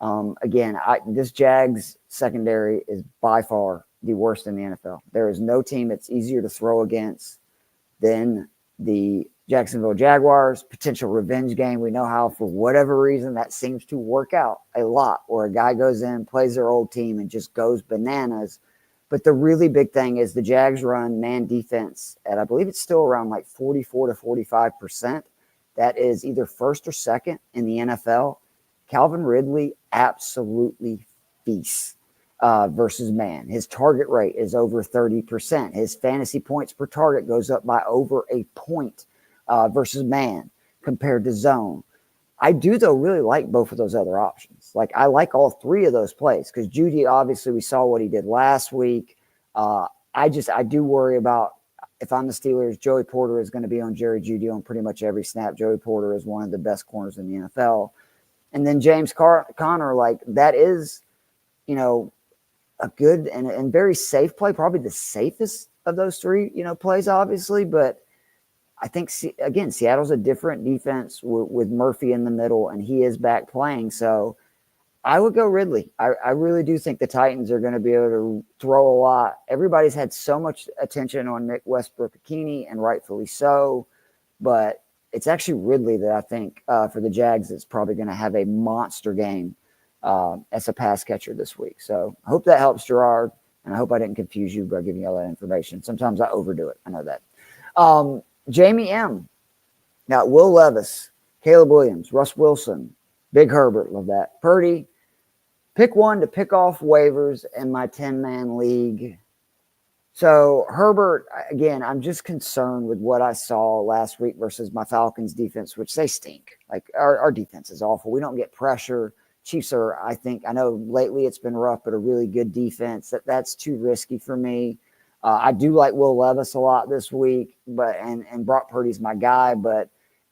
Again, this Jags secondary is by far the worst in the NFL. There is no team that's easier to throw against than the Jacksonville Jaguars. Potential revenge game. We know how, for whatever reason, that seems to work out a lot, where a guy goes in, plays their old team, and just goes bananas. But the really big thing is the Jags run man defense at, I believe it's still around like 44 to 45%. That is either first or second in the NFL. Calvin Ridley absolutely feasts versus man. His target rate is over 30%. His fantasy points per target goes up by over a point versus man compared to zone. I do, though, really like both of those other options. Like, I like all three of those plays because Judy, obviously, we saw what he did last week. I do worry about if I'm the Steelers, Joey Porter is going to be on Jerry Judy on pretty much every snap. Joey Porter is one of the best corners in the NFL. And then James Conner, like, that is, a good and very safe play, probably the safest of those three, plays, obviously. But I think, again, Seattle's a different defense with Murphy in the middle, and he is back playing. So I would go Ridley. I really do think the Titans are going to be able to throw a lot. Everybody's had so much attention on Nick Westbrook-Ikini, and rightfully so. But it's actually Ridley that I think for the Jags is probably going to have a monster game as a pass catcher this week. So I hope that helps, Gerard, and I hope I didn't confuse you by giving you all that information. Sometimes I overdo it. I know that. Jamie M. Now, Will Levis, Caleb Williams, Russ Wilson, Big Herbert, love that. Purdy, pick one to pick off waivers in my 10-man league. So Herbert, again, I'm just concerned with what I saw last week versus my Falcons defense, which they stink. Like our defense is awful. We don't get pressure. Chiefs are, I know lately it's been rough, but a really good defense. That's too risky for me. I do like Will Levis a lot this week, but and Brock Purdy's my guy. But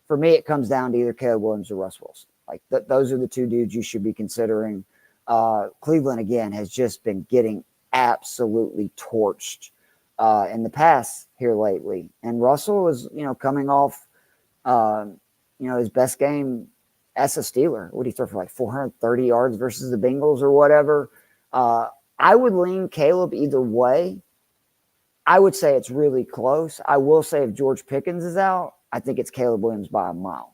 for me, it comes down to either Caleb Williams or Russ Wilson. Like those are the two dudes you should be considering. Cleveland, again, has just been getting absolutely torched in the past here lately. And Russell was, coming off, his best game as a Steeler. What did he throw for, like 430 yards versus the Bengals or whatever? I would lean Caleb either way. I would say it's really close. I will say if George Pickens is out, I think it's Caleb Williams by a mile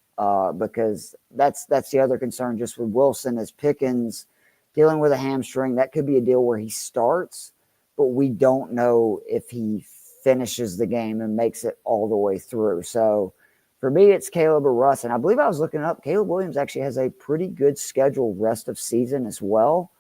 because that's the other concern just with Wilson is Pickens dealing with a hamstring. That could be a deal where he starts, but we don't know if he finishes the game and makes it all the way through. So for me, it's Caleb or Russ. And I believe I was looking up, Caleb Williams actually has a pretty good schedule rest of season as well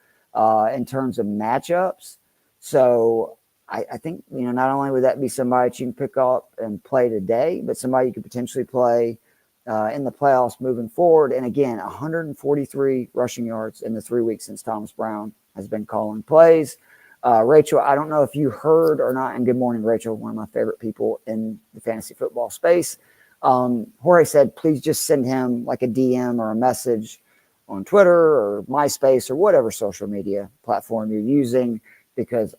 in terms of matchups. So I think, not only would that be somebody that you can pick up and play today, but somebody you could potentially play in the playoffs moving forward. And again, 143 rushing yards in the 3 weeks since Thomas Brown has been calling plays. Rachel, I don't know if you heard or not, and good morning, Rachel, one of my favorite people in the fantasy football space. Jorge said, please just send him like a DM or a message on Twitter or MySpace or whatever social media platform you're using, because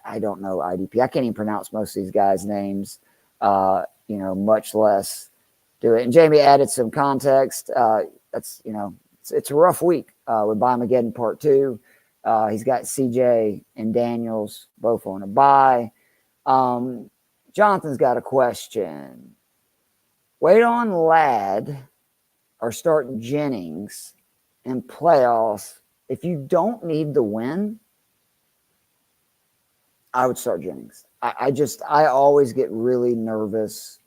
I don't know IDP. I can't even pronounce most of these guys' names, much less do it. And Jamie added some context. It's a rough week with Buymageddon Part 2. He's got CJ and Daniels both on a bye. Jonathan's got a question. Wait on Ladd or start Jennings in playoffs. If you don't need the win, I would start Jennings. I always get really nervous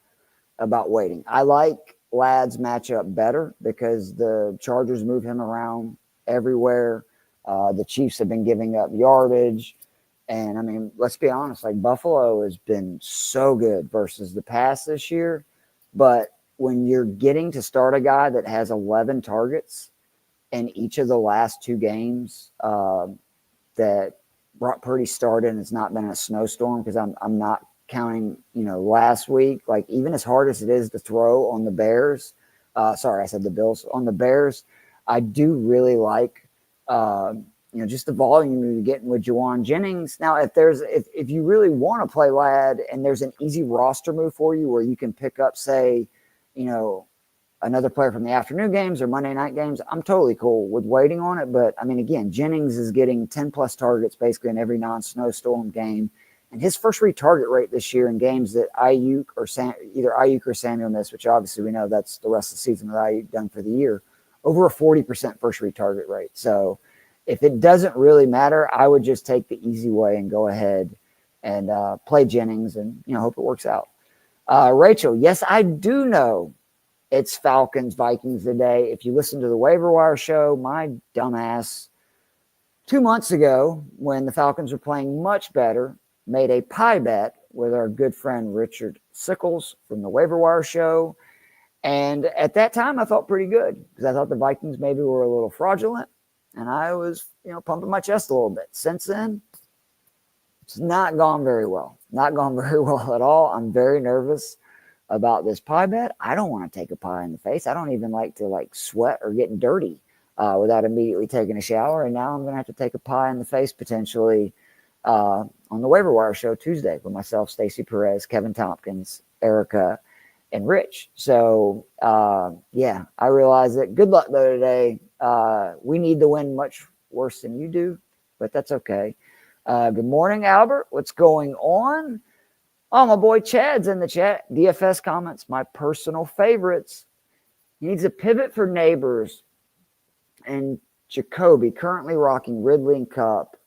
about waiting. I like Ladd's matchup better because the Chargers move him around everywhere. The Chiefs have been giving up yardage. And, I mean, let's be honest, like Buffalo has been so good versus the pass this year. But when you're getting to start a guy that has 11 targets in each of the last 2 games that Brock Purdy started, and it's not been a snowstorm because I'm not counting, last week. Like, even as hard as it is to throw on the Bears, sorry, I said the Bills, on the Bears, I do really like, just the volume you're getting with Juwan Jennings. Now, if you really want to play Ladd and there's an easy roster move for you where you can pick up, say, another player from the afternoon games or Monday night games, I'm totally cool with waiting on it. But, I mean, again, Jennings is getting 10-plus targets basically in every non-snowstorm game. And his first read target rate this year in games that either Ayuk or Samuel missed, which obviously we know that's the rest of the season that Ayuk done for the year, over a 40% first read target rate. So if it doesn't really matter, I would just take the easy way and go ahead and play Jennings and, hope it works out. Rachel, yes, I do know it's Falcons Vikings today. If you listen to the Waiver Wire show, my dumbass 2 months ago when the Falcons were playing much better, made a pie bet with our good friend Richard Sickles from the Waiver Wire show. And at that time, I felt pretty good because I thought the Vikings maybe were a little fraudulent. And I was, pumping my chest a little bit. Since then, it's not gone very well. Not gone very well at all. I'm very nervous about this pie bet. I don't want to take a pie in the face. I don't even like to sweat or get dirty without immediately taking a shower. And now I'm going to have to take a pie in the face potentially on the Waiver Wire show Tuesday with myself, Stacey Perez, Kevin Tompkins, Erica, and Rich. So, I realize that. Good luck, though, today. We need the win much worse than you do, but that's okay. Good morning, Albert. What's going on? Oh, my boy Chad's in the chat. DFS comments, my personal favorites. He needs a pivot for Neighbors and Jacoby, currently rocking Ridley and Cup,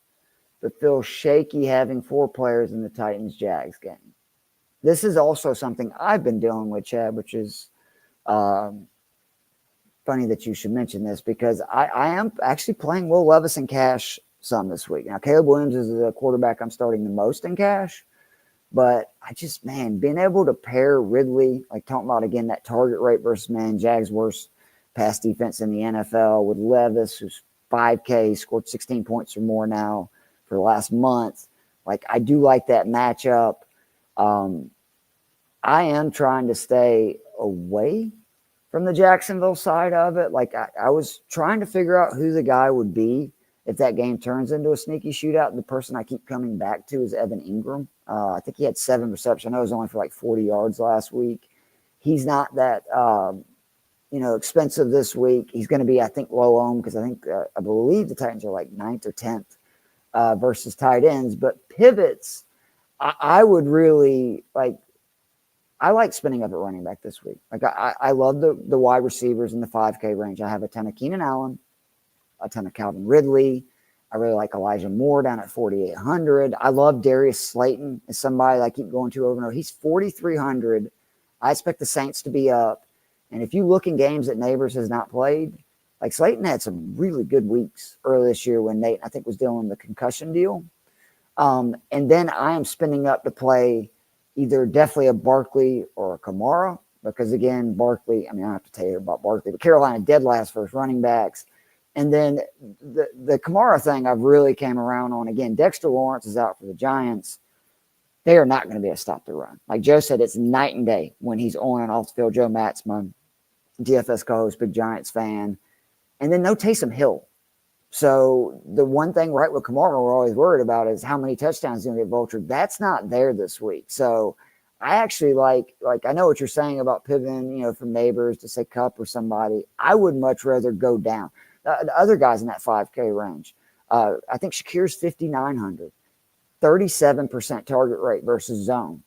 but feels shaky having 4 players in the Titans-Jags game. This is also something I've been dealing with, Chad, which is funny that you should mention this because I am actually playing Will Levis in cash some this week. Now, Caleb Williams is the quarterback I'm starting the most in cash, but I just, being able to pair Ridley, talking about, again, that target rate versus Jags' worst pass defense in the NFL with Levis, who's 5K, scored 16 points or more now for the last month. I do like that matchup. I am trying to stay away from the Jacksonville side of it. I was trying to figure out who the guy would be if that game turns into a sneaky shootout. The person I keep coming back to is Evan Ingram. I think he had 7 receptions. I know it was only for 40 yards last week. He's not that, expensive this week. He's going to be, I think, low owned because I believe the Titans are 9th or 10th versus tight ends. But pivots, I would really I like spinning up at running back this week. I love the wide receivers in the 5K range. I have a ton of Keenan Allen, a ton of Calvin Ridley. I really like Elijah Moore down at 4,800. I love Darius Slayton as somebody I keep going to over and over. He's 4,300. I expect the Saints to be up. And if you look in games that Neighbors has not played, Slayton had some really good weeks early this year when Nate, I think, was dealing with the concussion deal. And then I am spinning up to play either definitely a Barkley or a Kamara because, again, Barkley, I don't have to tell you about Barkley, but Carolina dead last versus running backs. And then the Kamara thing I've really came around on. Again, Dexter Lawrence is out for the Giants. They are not going to be able to stop the run. Like Joe said, it's night and day when he's on and off the field. Joe Matt's my DFS co-host, big Giants fan. And then no Taysom Hill. So the one thing right with Kamara we're always worried about is how many touchdowns he's going to get vultured. That's not there this week. So I actually like I know what you're saying about pivoting, from Neighbors to say Cup or somebody. I would much rather go down. The other guys in that 5K range, I think Shakir's 5,900, 37% target rate versus zone.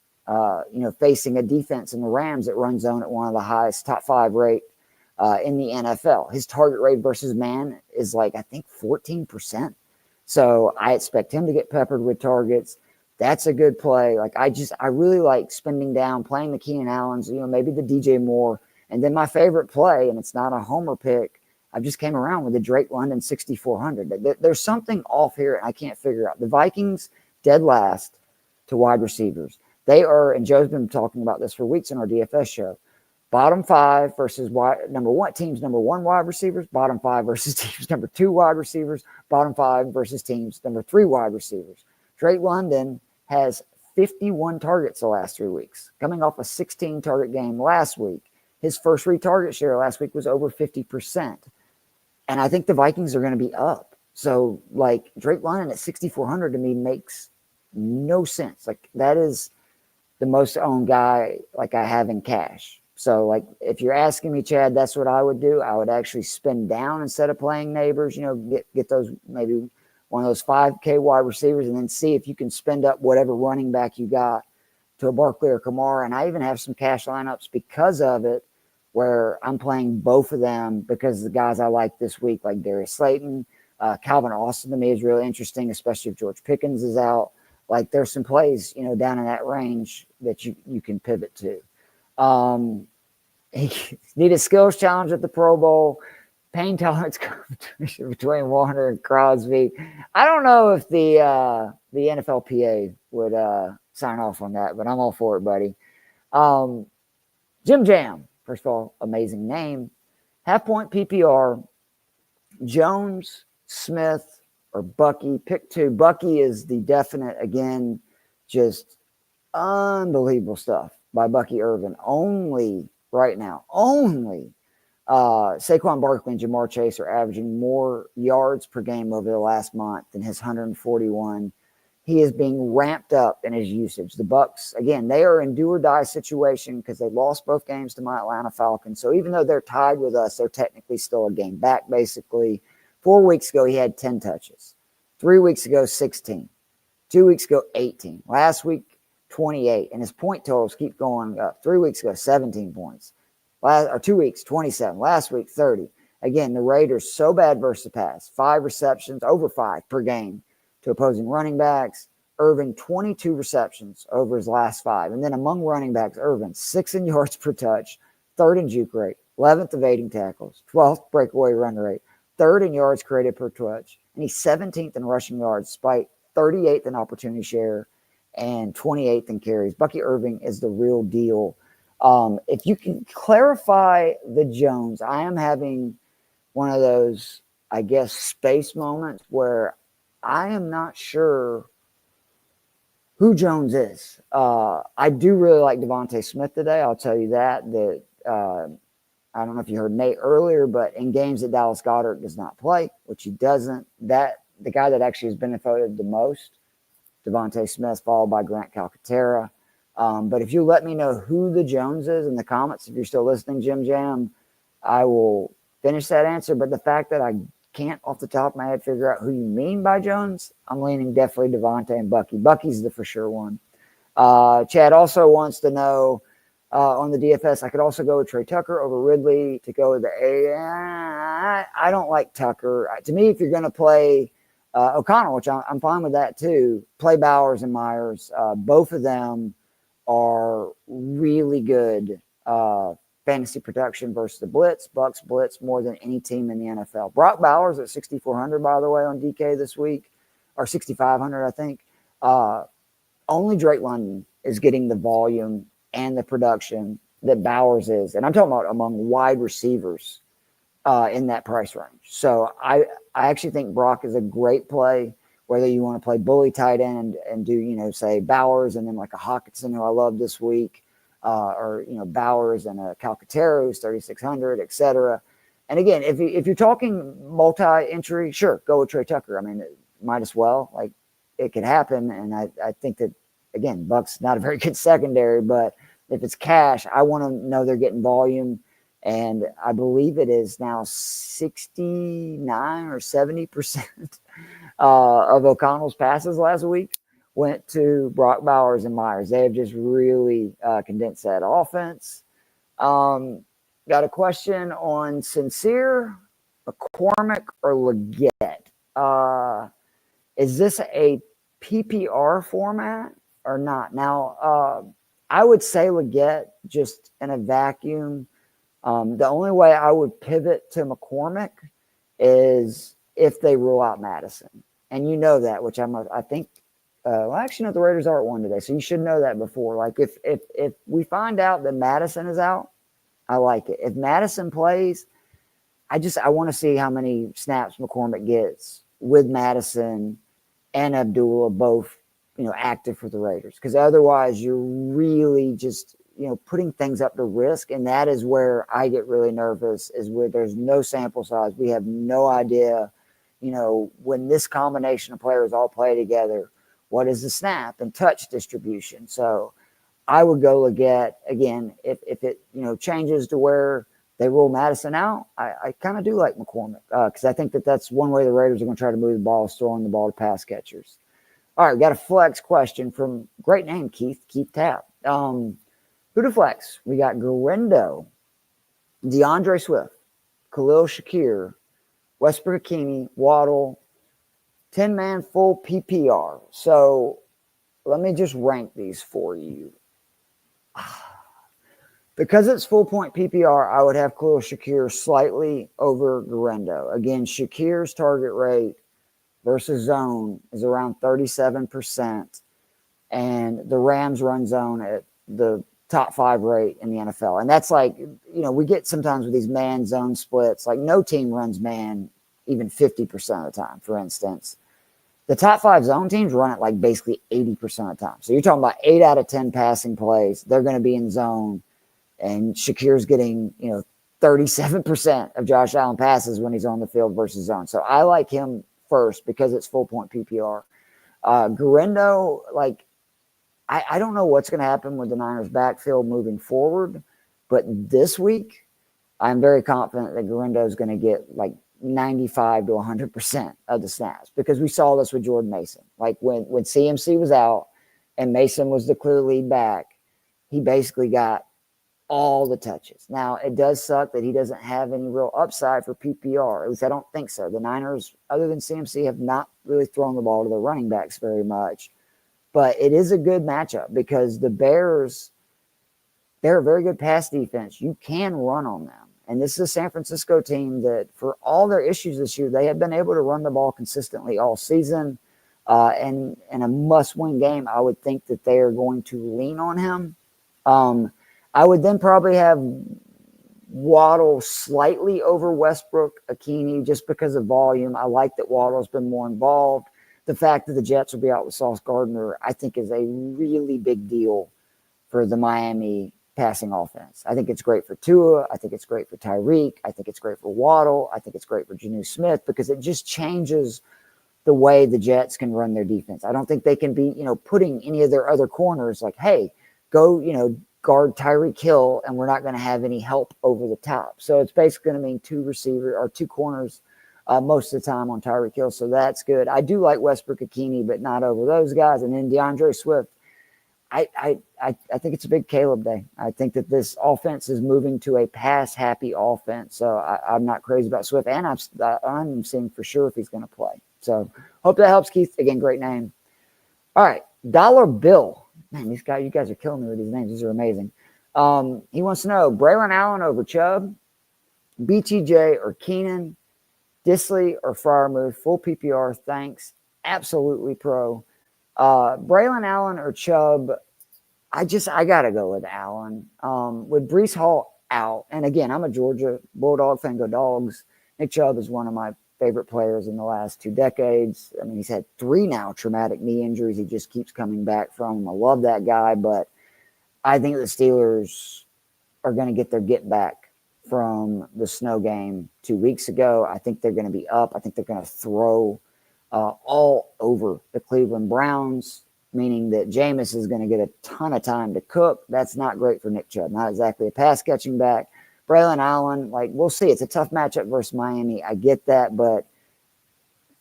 Facing a defense in the Rams that runs zone at one of the highest top 5 rate in the NFL. His target rate versus man is I think 14%. So I expect him to get peppered with targets. That's a good play. I really like spending down, playing the Keenan Allens, maybe the DJ Moore. And then my favorite play, and it's not a homer pick, I just came around with the Drake London 6,400. There's something off here and I can't figure out. The Vikings dead last to wide receivers. They are, and Joe's been talking about this for weeks in our DFS show, bottom 5 versus number 1 wide receivers, bottom 5 versus teams number 2 wide receivers, bottom 5 versus teams number 3 wide receivers. Drake London has 51 targets the last 3 weeks, coming off a 16 target game last week. His first retarget share last week was over 50%. And I think the Vikings are going to be up. So, Drake London at 6,400 to me makes no sense. That is the most owned guy I have in cash. So, if you're asking me, Chad, that's what I would do. I would actually spin down instead of playing Neighbors, get those, maybe one of those 5K wide receivers, and then see if you can spend up whatever running back you got to a Barkley or Kamara. And I even have some cash lineups because of it, where I'm playing both of them because the guys I like this week, like Darius Slayton, Calvin Austin to me is really interesting, especially if George Pickens is out. There's some plays, down in that range that you can pivot to. He need a skills challenge at the Pro Bowl. Pain tolerance competition between Warner and Crosby. I don't know if the NFLPA would sign off on that, but I'm all for it, buddy. Jim Jam. First of all, amazing name. Half-point PPR, Jones, Smith, or Bucky. Pick two. Bucky is the definite, again, just unbelievable stuff by Bucky Irvin. Only right now, Saquon Barkley and Jamar Chase are averaging more yards per game over the last month than his 141. He is being ramped up in his usage. The Bucs, again, they are in do or die situation because they lost both games to my Atlanta Falcons. So even though they're tied with us, they're technically still a game back, basically. 4 weeks ago, he had 10 touches. 3 weeks ago, 16. 2 weeks ago, 18. Last week, 28. And his point totals keep going up. 3 weeks ago, 17 points. 2 weeks, 27. Last week, 30. Again, the Raiders so bad versus the pass. 5 receptions, over 5 per game to opposing running backs. Irvin, 22 receptions over his last 5. And then among running backs, Irvin, 6th in yards per touch, 3rd in juke rate, 11th evading tackles, 12th breakaway run rate, 3rd in yards created per touch, and he's 17th in rushing yards, despite 38th in opportunity share and 28th in carries. Bucky Irving is the real deal. If you can clarify the Jones, I am having one of those, I guess, space moments where I am not sure who Jones is. I do really like Devontae Smith today. I'll tell you that. I don't know if you heard Nate earlier, but in games that Dallas Goedert does not play, which he doesn't, the guy that actually has benefited the most, Devontae Smith, followed by Grant Calcaterra. But if you let me know who the Jones is in the comments, if you're still listening, Jim Jam, I will finish that answer. But the fact that I can't off the top of my head figure out who you mean by Jones, I'm leaning definitely Devontae and Bucky. Bucky's the for sure one. Chad also wants to know on the DFS, I could also go with Trey Tucker over Ridley to go with the A. I don't like Tucker. To me, if you're going to play O'Connell, which I'm fine with that too, play Bowers and Myers. Both of them are really good fantasy production versus the blitz. Bucks blitz more than any team in the NFL. Brock Bowers at 6,400, by the way, on DK this week, or 6,500, I think. Only Drake London is getting the volume and the production that Bowers is. And I'm talking about among wide receivers in that price range. So I actually think Brock is a great play, whether you want to play bully tight end and do, say Bowers and then like a Hawkinson, who I love this week, or Bowers and a Calcaterra, who's 3,600, et cetera. And again, if you're talking multi-entry, sure, go with Trey Tucker. I mean, it might as well. Like, it could happen. And I think that, again, Bucks not a very good secondary, but if it's cash, I want to know they're getting volume. And I believe it is now 69 or 70% of O'Connell's passes last week went to Brock Bowers and Myers. They have just really condensed that offense. Got a question on Sincere, McCormick, or Leggett. Is this a PPR format or not? Now, I would say Leggett just in a vacuum. The only way I would pivot to McCormick is if they rule out Madison. And you know that, which I think actually, no, the Raiders are at 1 today, so you should know that before. Like, if we find out that Madison is out, I like it. If Madison plays, I want to see how many snaps McCormick gets with Madison and Abdullah both, active for the Raiders. Because otherwise, you're really just, putting things up to risk, and that is where I get really nervous, is where there's no sample size. We have no idea, when this combination of players all play together, what is the snap and touch distribution. So I would go Leggett. Again, if it, changes to where they rule Madison out, I kind of do like McCormick, because I think that's one way the Raiders are going to try to move the ball, is throwing the ball to pass catchers. All right, we got a flex question from, great name, Keith Tapp. Who to flex? We got Garendo, DeAndre Swift, Khalil Shakir, Westbrook Akini, Waddle, 10-man full PPR. So let me just rank these for you. Because it's full point PPR, I would have Khalil Shakir slightly over Garendo. Again, Shakir's target rate versus zone is around 37%. And the Rams run zone at the top 5 rate in the NFL. And that's like, we get sometimes with these man zone splits, like no team runs man even 50% of the time, for instance. The top 5 zone teams run it like basically 80% of the time. So you're talking about 8 out of 10 passing plays. They're going to be in zone. And Shakir's getting, 37% of Josh Allen passes when he's on the field versus zone. So I like him first because it's full point PPR. Guerendo, like, I don't know what's going to happen with the Niners backfield moving forward, but this week I'm very confident that Guerendo is going to get like 95 to 100% of the snaps, because we saw this with Jordan Mason. Like when CMC was out and Mason was the clear lead back, he basically got all the touches. Now, it does suck that he doesn't have any real upside for PPR. At least I don't think so. The Niners, other than CMC, have not really thrown the ball to their running backs very much. But it is a good matchup because the Bears, they're a very good pass defense. You can run on them. And this is a San Francisco team that, for all their issues this year, they have been able to run the ball consistently all season. And in a must-win game, I would think that they are going to lean on him. I would then probably have Waddle slightly over Westbrook Akini just because of volume. I like that Waddle's been more involved. The fact that the Jets will be out with Sauce Gardner, I think, is a really big deal for the Miami passing offense. I think it's great for Tua. I think it's great for Tyreek. I think it's great for Waddle. I think it's great for Jonnu Smith because it just changes the way the Jets can run their defense. I don't think they can be, putting any of their other corners like, hey, go, guard Tyreek Hill, and we're not going to have any help over the top. So it's basically going to mean 2 corners most of the time on Tyreek Hill. So that's good. I do like Westbrook Akini, but not over those guys. And then DeAndre Swift, I think it's a big Caleb day. I think that this offense is moving to a pass-happy offense. So I'm not crazy about Swift, and I'm seeing for sure if he's going to play. So hope that helps, Keith. Again, great name. All right, Dollar Bill. Man, you guys are killing me with these names. These are amazing. He wants to know, Braylon Allen over Chubb, BTJ or Keenan, Disley or Freiermuth, full PPR, thanks. Absolutely pro. Braylon Allen or Chubb, I got to go with Allen. With Breece Hall out, and again, I'm a Georgia Bulldog fan, go Dogs. Nick Chubb is one of my favorite players in the last 2 decades. I mean, he's had 3 now traumatic knee injuries. He just keeps coming back from them. I love that guy, but I think the Steelers are going to get their get back from the snow game 2 weeks ago. I think they're going to be up. I think they're going to throw all over the Cleveland Browns, meaning that Jameis is going to get a ton of time to cook. That's not great for Nick Chubb. Not exactly a pass-catching back. Braylon Allen, like, we'll see. It's a tough matchup versus Miami. I get that, but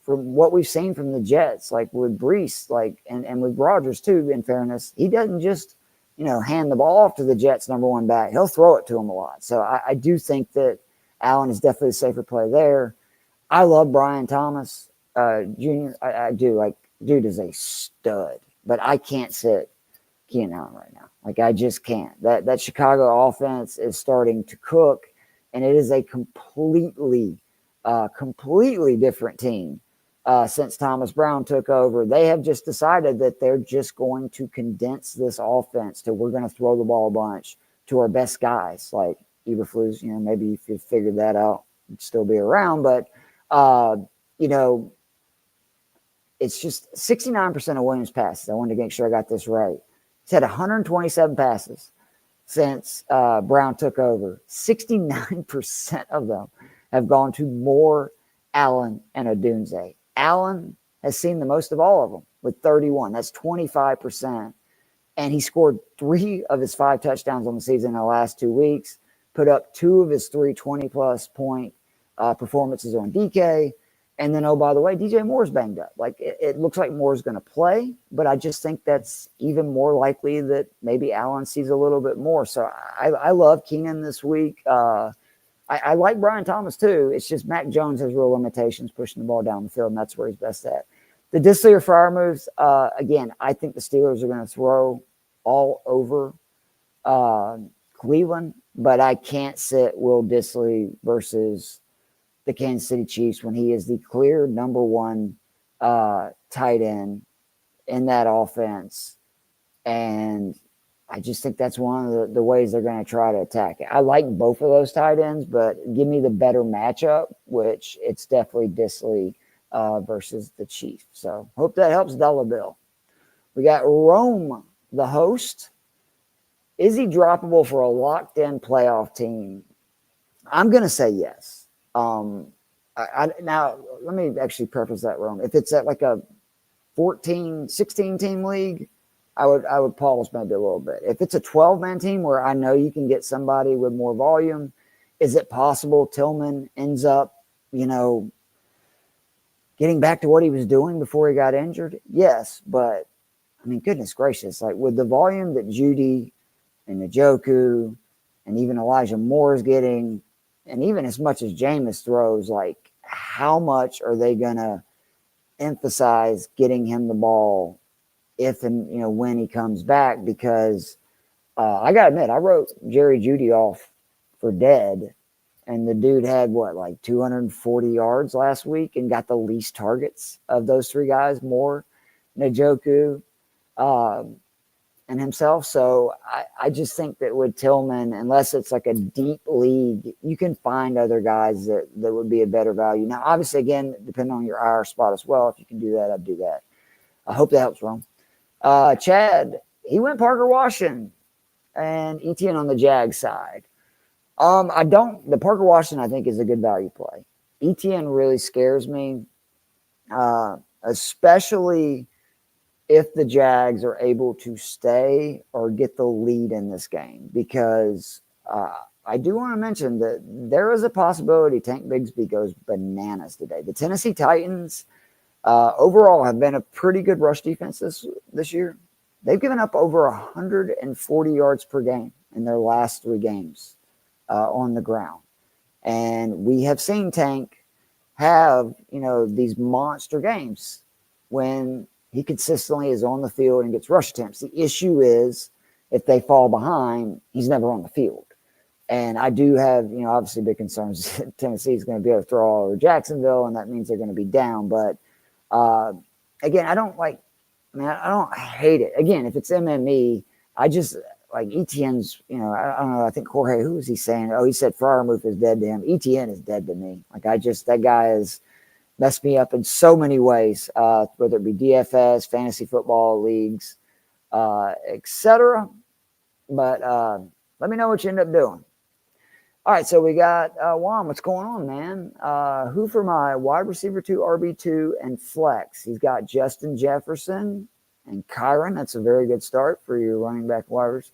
from what we've seen from the Jets, like with Breece, like, and with Rodgers too, in fairness, he doesn't just, hand the ball off to the Jets' number 1 back. He'll throw it to him a lot. So I do think that Allen is definitely a safer play there. I love Brian Thomas Jr. I do. Like, dude is a stud, but I can't sit Keenan Allen right now. Like, I just can't. That Chicago offense is starting to cook, and it is a completely different team since Thomas Brown took over. They have just decided that they're just going to condense this offense to, we're going to throw the ball a bunch to our best guys. Like Eberflus, maybe if you figured that out, you'd still be around. But, it's just 69% of Williams' passes. I wanted to make sure I got this right. He's had 127 passes since Brown took over. 69% of them have gone to Moore, Allen, and Odunze. Allen has seen the most of all of them with 31. That's 25%. And he scored 3 of his 5 touchdowns on the season in the last 2 weeks, put up 2 of his 3 20-plus point performances on DK. And then, oh, by the way, DJ Moore's banged up. Like, it looks like Moore's going to play, but I just think that's even more likely that maybe Allen sees a little bit more. So I love Keenan this week. I like Brian Thomas too. It's just Mac Jones has real limitations pushing the ball down the field, and that's where he's best at. The Disley or Freiermuth, again, I think the Steelers are going to throw all over Cleveland, but I can't sit Will Disley versus the Kansas City Chiefs when he is the clear number 1 tight end in that offense. And I just think that's one of the ways they're going to try to attack it. I like both of those tight ends, but give me the better matchup, which it's definitely Disley versus the Chiefs. So hope that helps Dollar Bill. We got Rome, the host. Is he droppable for a locked-in playoff team? I'm going to say yes. Now, let me actually preface that, Rome. If it's at like a 14, 16-team league, I would pause maybe a little bit. If it's a 12-man team where I know you can get somebody with more volume, is it possible Tillman ends up, getting back to what he was doing before he got injured? Yes, but I mean, goodness gracious, like with the volume that Judy and Njoku and even Elijah Moore is getting, and even as much as Jameis throws, like how much are they going to emphasize getting him the ball if and when he comes back? Because I gotta admit, I wrote Jerry Jeudy off for dead, and the dude had like 240 yards last week and got the least targets of those three guys, more Njoku and himself. So I just think that with Tillman, unless it's like a deep league, you can find other guys that would be a better value. Now, obviously, again, depending on your IR spot as well, if you can do that, I'd do that. I hope that helps, Ron. Chad, he went Parker Washington and Etienne on the Jag side. The Parker Washington I think is a good value play. Etienne really scares me, especially if the Jags are able to stay or get the lead in this game, because I do want to mention that there is a possibility Tank Bigsby goes bananas today. The Tennessee Titans overall have been a pretty good rush defense this year. They've given up over 140 yards per game in their last 3 games on the ground. And we have seen Tank have, these monster games when he consistently is on the field and gets rush attempts. The issue is if they fall behind, he's never on the field. And I do have, obviously big concerns. Tennessee is going to be able to throw all over Jacksonville, and that means they're going to be down. But again, I don't hate it. Again, if it's MME, I just like Etienne's, I don't know. I think Jorge, who was he saying? Oh, he said Freiermuth is dead to him. Etienne is dead to me. Like that guy has messed me up in so many ways, whether it be DFS, fantasy football leagues, etc. But let me know what you end up doing. All right, so we got Juan. What's going on, man? Who for my wide receiver 2, RB2, and flex? He's got Justin Jefferson and Kyron. That's a very good start for your running back waivers.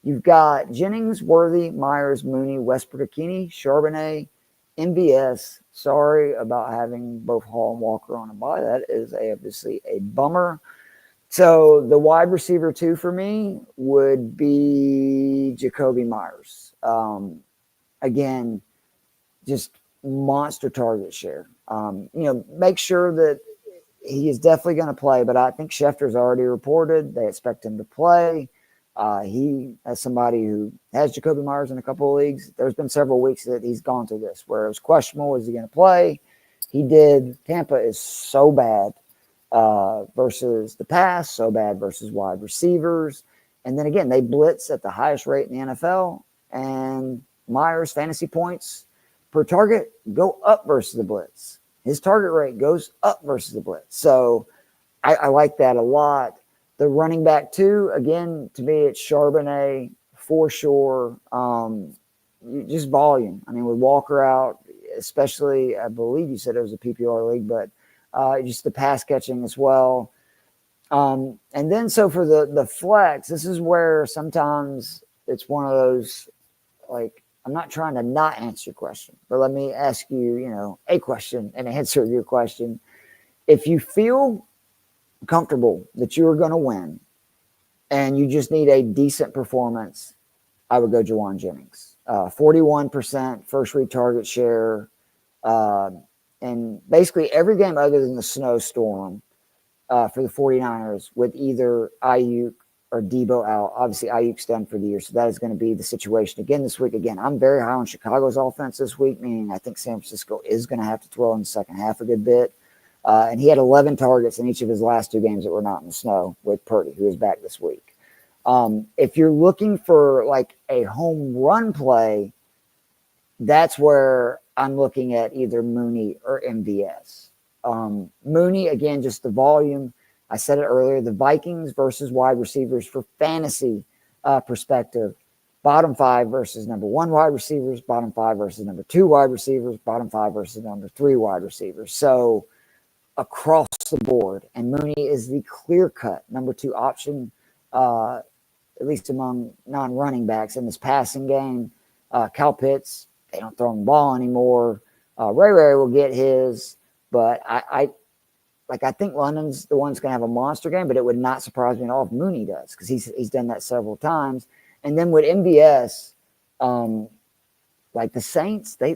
You've got Jennings, Worthy, Myers, Mooney, Westbrook-Akini, Charbonnet, MVS. Sorry about having both Hall and Walker on a bye. That is obviously a bummer. So the wide receiver 2 for me would be Jacoby Myers. Again, just monster target share. Make sure that he is definitely going to play, but I think Schefter's already reported they expect him to play. He, as somebody who has Jacoby Myers in a couple of leagues, there's been several weeks that he's gone through this where it was questionable, is he going to play? He did. Tampa is so bad versus the pass, so bad versus wide receivers. And then again, they blitz at the highest rate in the NFL, and Myers' fantasy points per target go up versus the blitz. His target rate goes up versus the blitz. So I like that a lot. The running back 2, again, to me, it's Charbonnet for sure. Just volume. I mean, with Walker out, especially, I believe you said it was a PPR league, but just the pass catching as well. And then so for the flex, this is where sometimes it's one of those, like, I'm not trying to not answer your question, but let me ask you, a question and answer your question. If you feel comfortable that you're going to win and you just need a decent performance, I would go Juwan Jennings. 41% first read target share. And basically every game other than the snowstorm for the 49ers with either Ayuk or Debo out. Obviously, Ayuk's done for the year, so that is going to be the situation again this week. Again, I'm very high on Chicago's offense this week, meaning I think San Francisco is going to have to throw in the second half a good bit. And he had 11 targets in each of his last 2 games that were not in the snow with Purdy, who is back this week. If you're looking for like a home run play, that's where I'm looking at either Mooney or MVS. Mooney, again, just the volume. I said it earlier, the Vikings versus wide receivers for fantasy perspective. Bottom 5 versus number 1 wide receivers, bottom 5 versus number 2 wide receivers, bottom 5 versus number 3 wide receivers. So across the board. And Mooney is the clear-cut number 2 option, at least among non-running backs in this passing game. Kyle Pitts, they don't throw him the ball anymore. Ray will get his, but I think London's the one that's going to have a monster game, but it would not surprise me at all if Mooney does, because he's done that several times. And then with MVS, like the Saints, they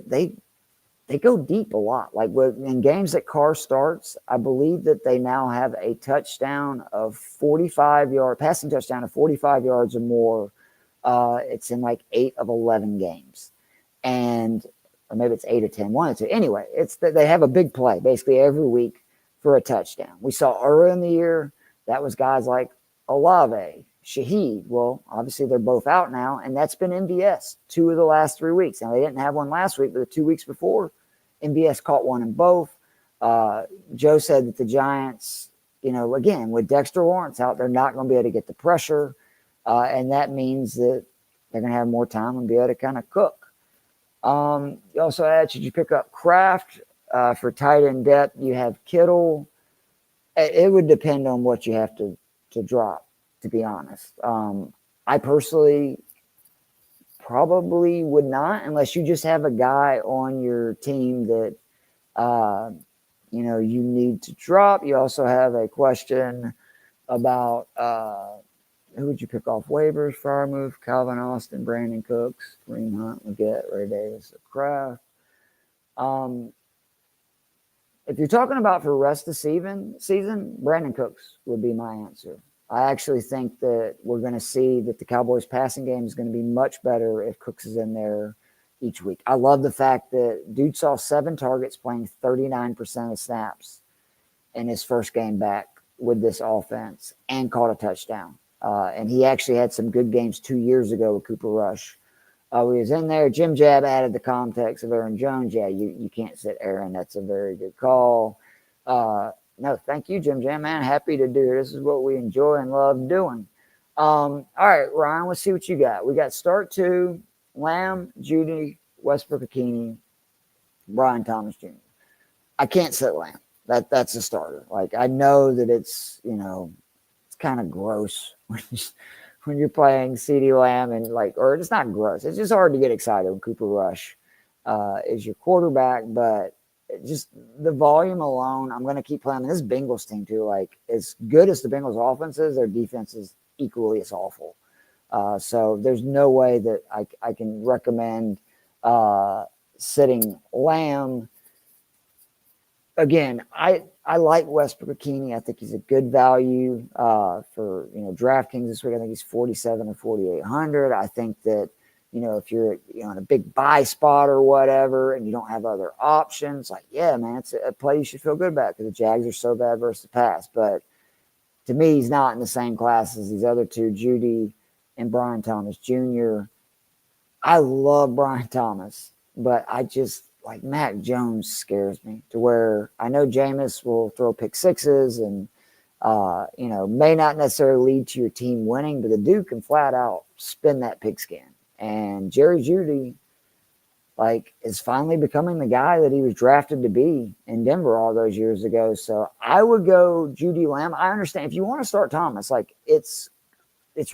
go deep a lot. Like in games that Carr starts, I believe that they now have a touchdown of 45 yards, passing touchdown of 45 yards or more. It's in like 8 of 11 games. Or maybe it's 8 or 10, 1 or 2. Anyway, it's that they have a big play basically every week for a touchdown. We saw earlier in the year, that was guys like Olave, Shaheed. Well, obviously they're both out now, and that's been MVS 2 of the last 3 weeks. Now, they didn't have one last week, but the 2 weeks before, MVS caught one in both. Joe said that the Giants, again, with Dexter Lawrence out, they're not going to be able to get the pressure, and that means that they're going to have more time and be able to kind of cook. You also asked, should you pick up Kraft for tight end depth? You have Kittle. It would depend on what you have to drop, to be honest. I personally probably would not, unless you just have a guy on your team that you need to drop. You also have a question about who would you pick off waivers for our move? Calvin Austin, Brandon Cooks, Kareem Hunt, Leggett, Ray Davis, Kraft. If you're talking about for the rest of the season, Brandon Cooks would be my answer. I actually think that we're going to see that the Cowboys passing game is going to be much better if Cooks is in there each week. I love the fact that dude saw 7 targets, playing 39% of snaps in his first game back with this offense, and caught a touchdown. And he actually had some good games 2 years ago with Cooper Rush. He was in there. Jim Jab added the context of Aaron Jones. Yeah, you can't sit Aaron. That's a very good call. No, thank you, Jim Jam, man. Happy to do it. This is what we enjoy and love doing. All right, Ryan, let's see what you got. We got start 2, Lamb, Judy, Westbrook-Ikhine, Brian Thomas Jr. I can't sit Lamb. That's a starter. Like, I know that it's kind of gross when you're playing CeeDee Lamb or it's not gross. It's just hard to get excited when Cooper Rush is your quarterback, but just the volume alone, I'm going to keep playing. This Bengals team too, like as good as the Bengals offense is, their defense is equally as awful. So there's no way that I can recommend sitting Lamb. Again, I like Westbrook-Ikhine. I think he's a good value for DraftKings this week. I think he's 47 or 4,800. I think that if you're in a big buy spot or whatever, and you don't have other options, like man, it's a play you should feel good about because the Jags are so bad versus the pass. But to me, he's not in the same class as these other two, Judy and Brian Thomas Jr. I love Brian Thomas, but I just like Mac Jones scares me to where I know Jameis will throw pick sixes and, may not necessarily lead to your team winning, but the dude can flat out spin that pigskin. And Jerry Jeudy, is finally becoming the guy that he was drafted to be in Denver all those years ago. So I would go Judy Lamb. I understand if you want to start Thomas, it's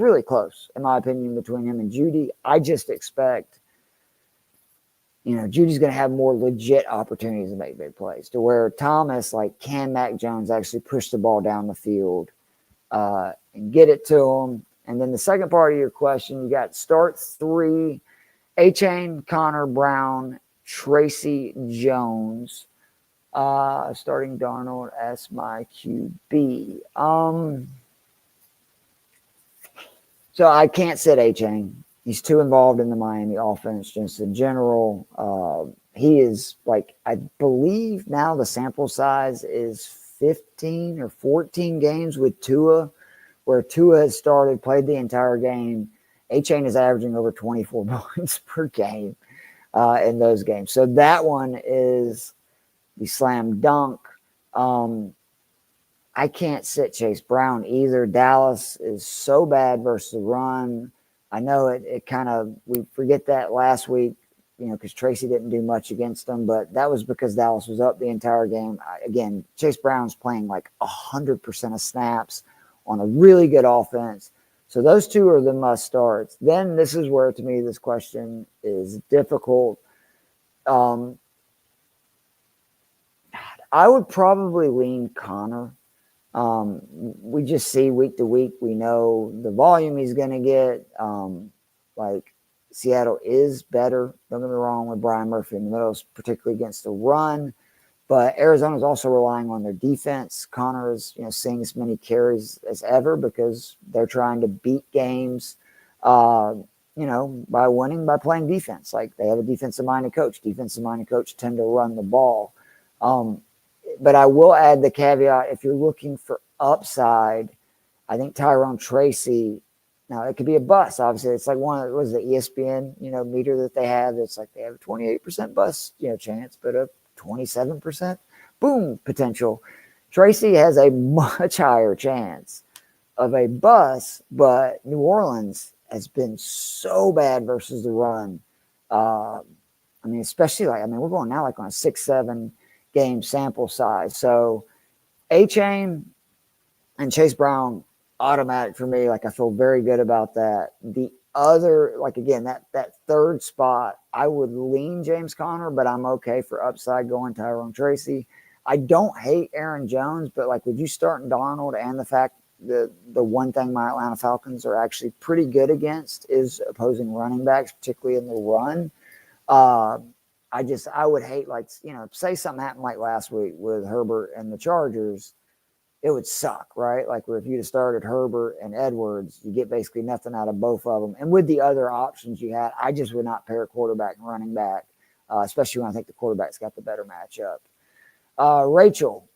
really close, in my opinion, between him and Judy. I just expect Judy's going to have more legit opportunities to make big plays to where Thomas, can Mac Jones actually push the ball down the field and get it to him? And then the second part of your question, you got start 3, A-Chain, Connor Brown, Tracy Jones, starting Darnold as my QB. So I can't sit A-Chain. He's too involved in the Miami offense just in general. He is I believe now the sample size is 15 or 14 games with Tua, where Tua has started, played the entire game. A-Chain is averaging over 24 points per game in those games. So that one is the slam dunk. I can't sit Chase Brown either. Dallas is so bad versus the run. I know it kind of, we forget that last week, because Tracy didn't do much against them, but that was because Dallas was up the entire game. Again, Chase Brown's playing like 100% of snaps on a really good offense. So those two are the must starts. Then this is where, to me, this question is difficult. I would probably lean Connor. We just see week to week, we know the volume he's going to get. Like Seattle is better, don't get me wrong, with Brian Murphy in the middle, particularly against the run. But Arizona is also relying on their defense. Connor is, seeing as many carries as ever because they're trying to beat games, by winning, by playing defense. Like they have a defensive-minded coach. Defensive-minded coach tend to run the ball. But I will add the caveat, if you're looking for upside, I think Tyrone Tracy, now it could be a bust. Obviously, it's like one was the ESPN, meter that they have. It's like they have a 28% bust, chance, but a 27% boom potential. Tracy has a much higher chance of a bust, but New Orleans has been so bad versus the run. Especially we're going now like on a 6-7 game sample size. So A-Chain and Chase Brown, automatic for me. Like I feel very good about that. The other, again, that third spot, I would lean James Conner, but I'm okay for upside going Tyrone Tracy. I don't hate Aaron Jones, but would you start Donald, and the fact that the one thing my Atlanta Falcons are actually pretty good against is opposing running backs, particularly in the run. I would hate, say something happened like last week with Herbert and the Chargers, it would suck, right? Where if you'd have started Herbert and Edwards, you get basically nothing out of both of them. And with the other options you had, I just would not pair quarterback and running back, especially when I think the quarterback's got the better matchup. Rachel,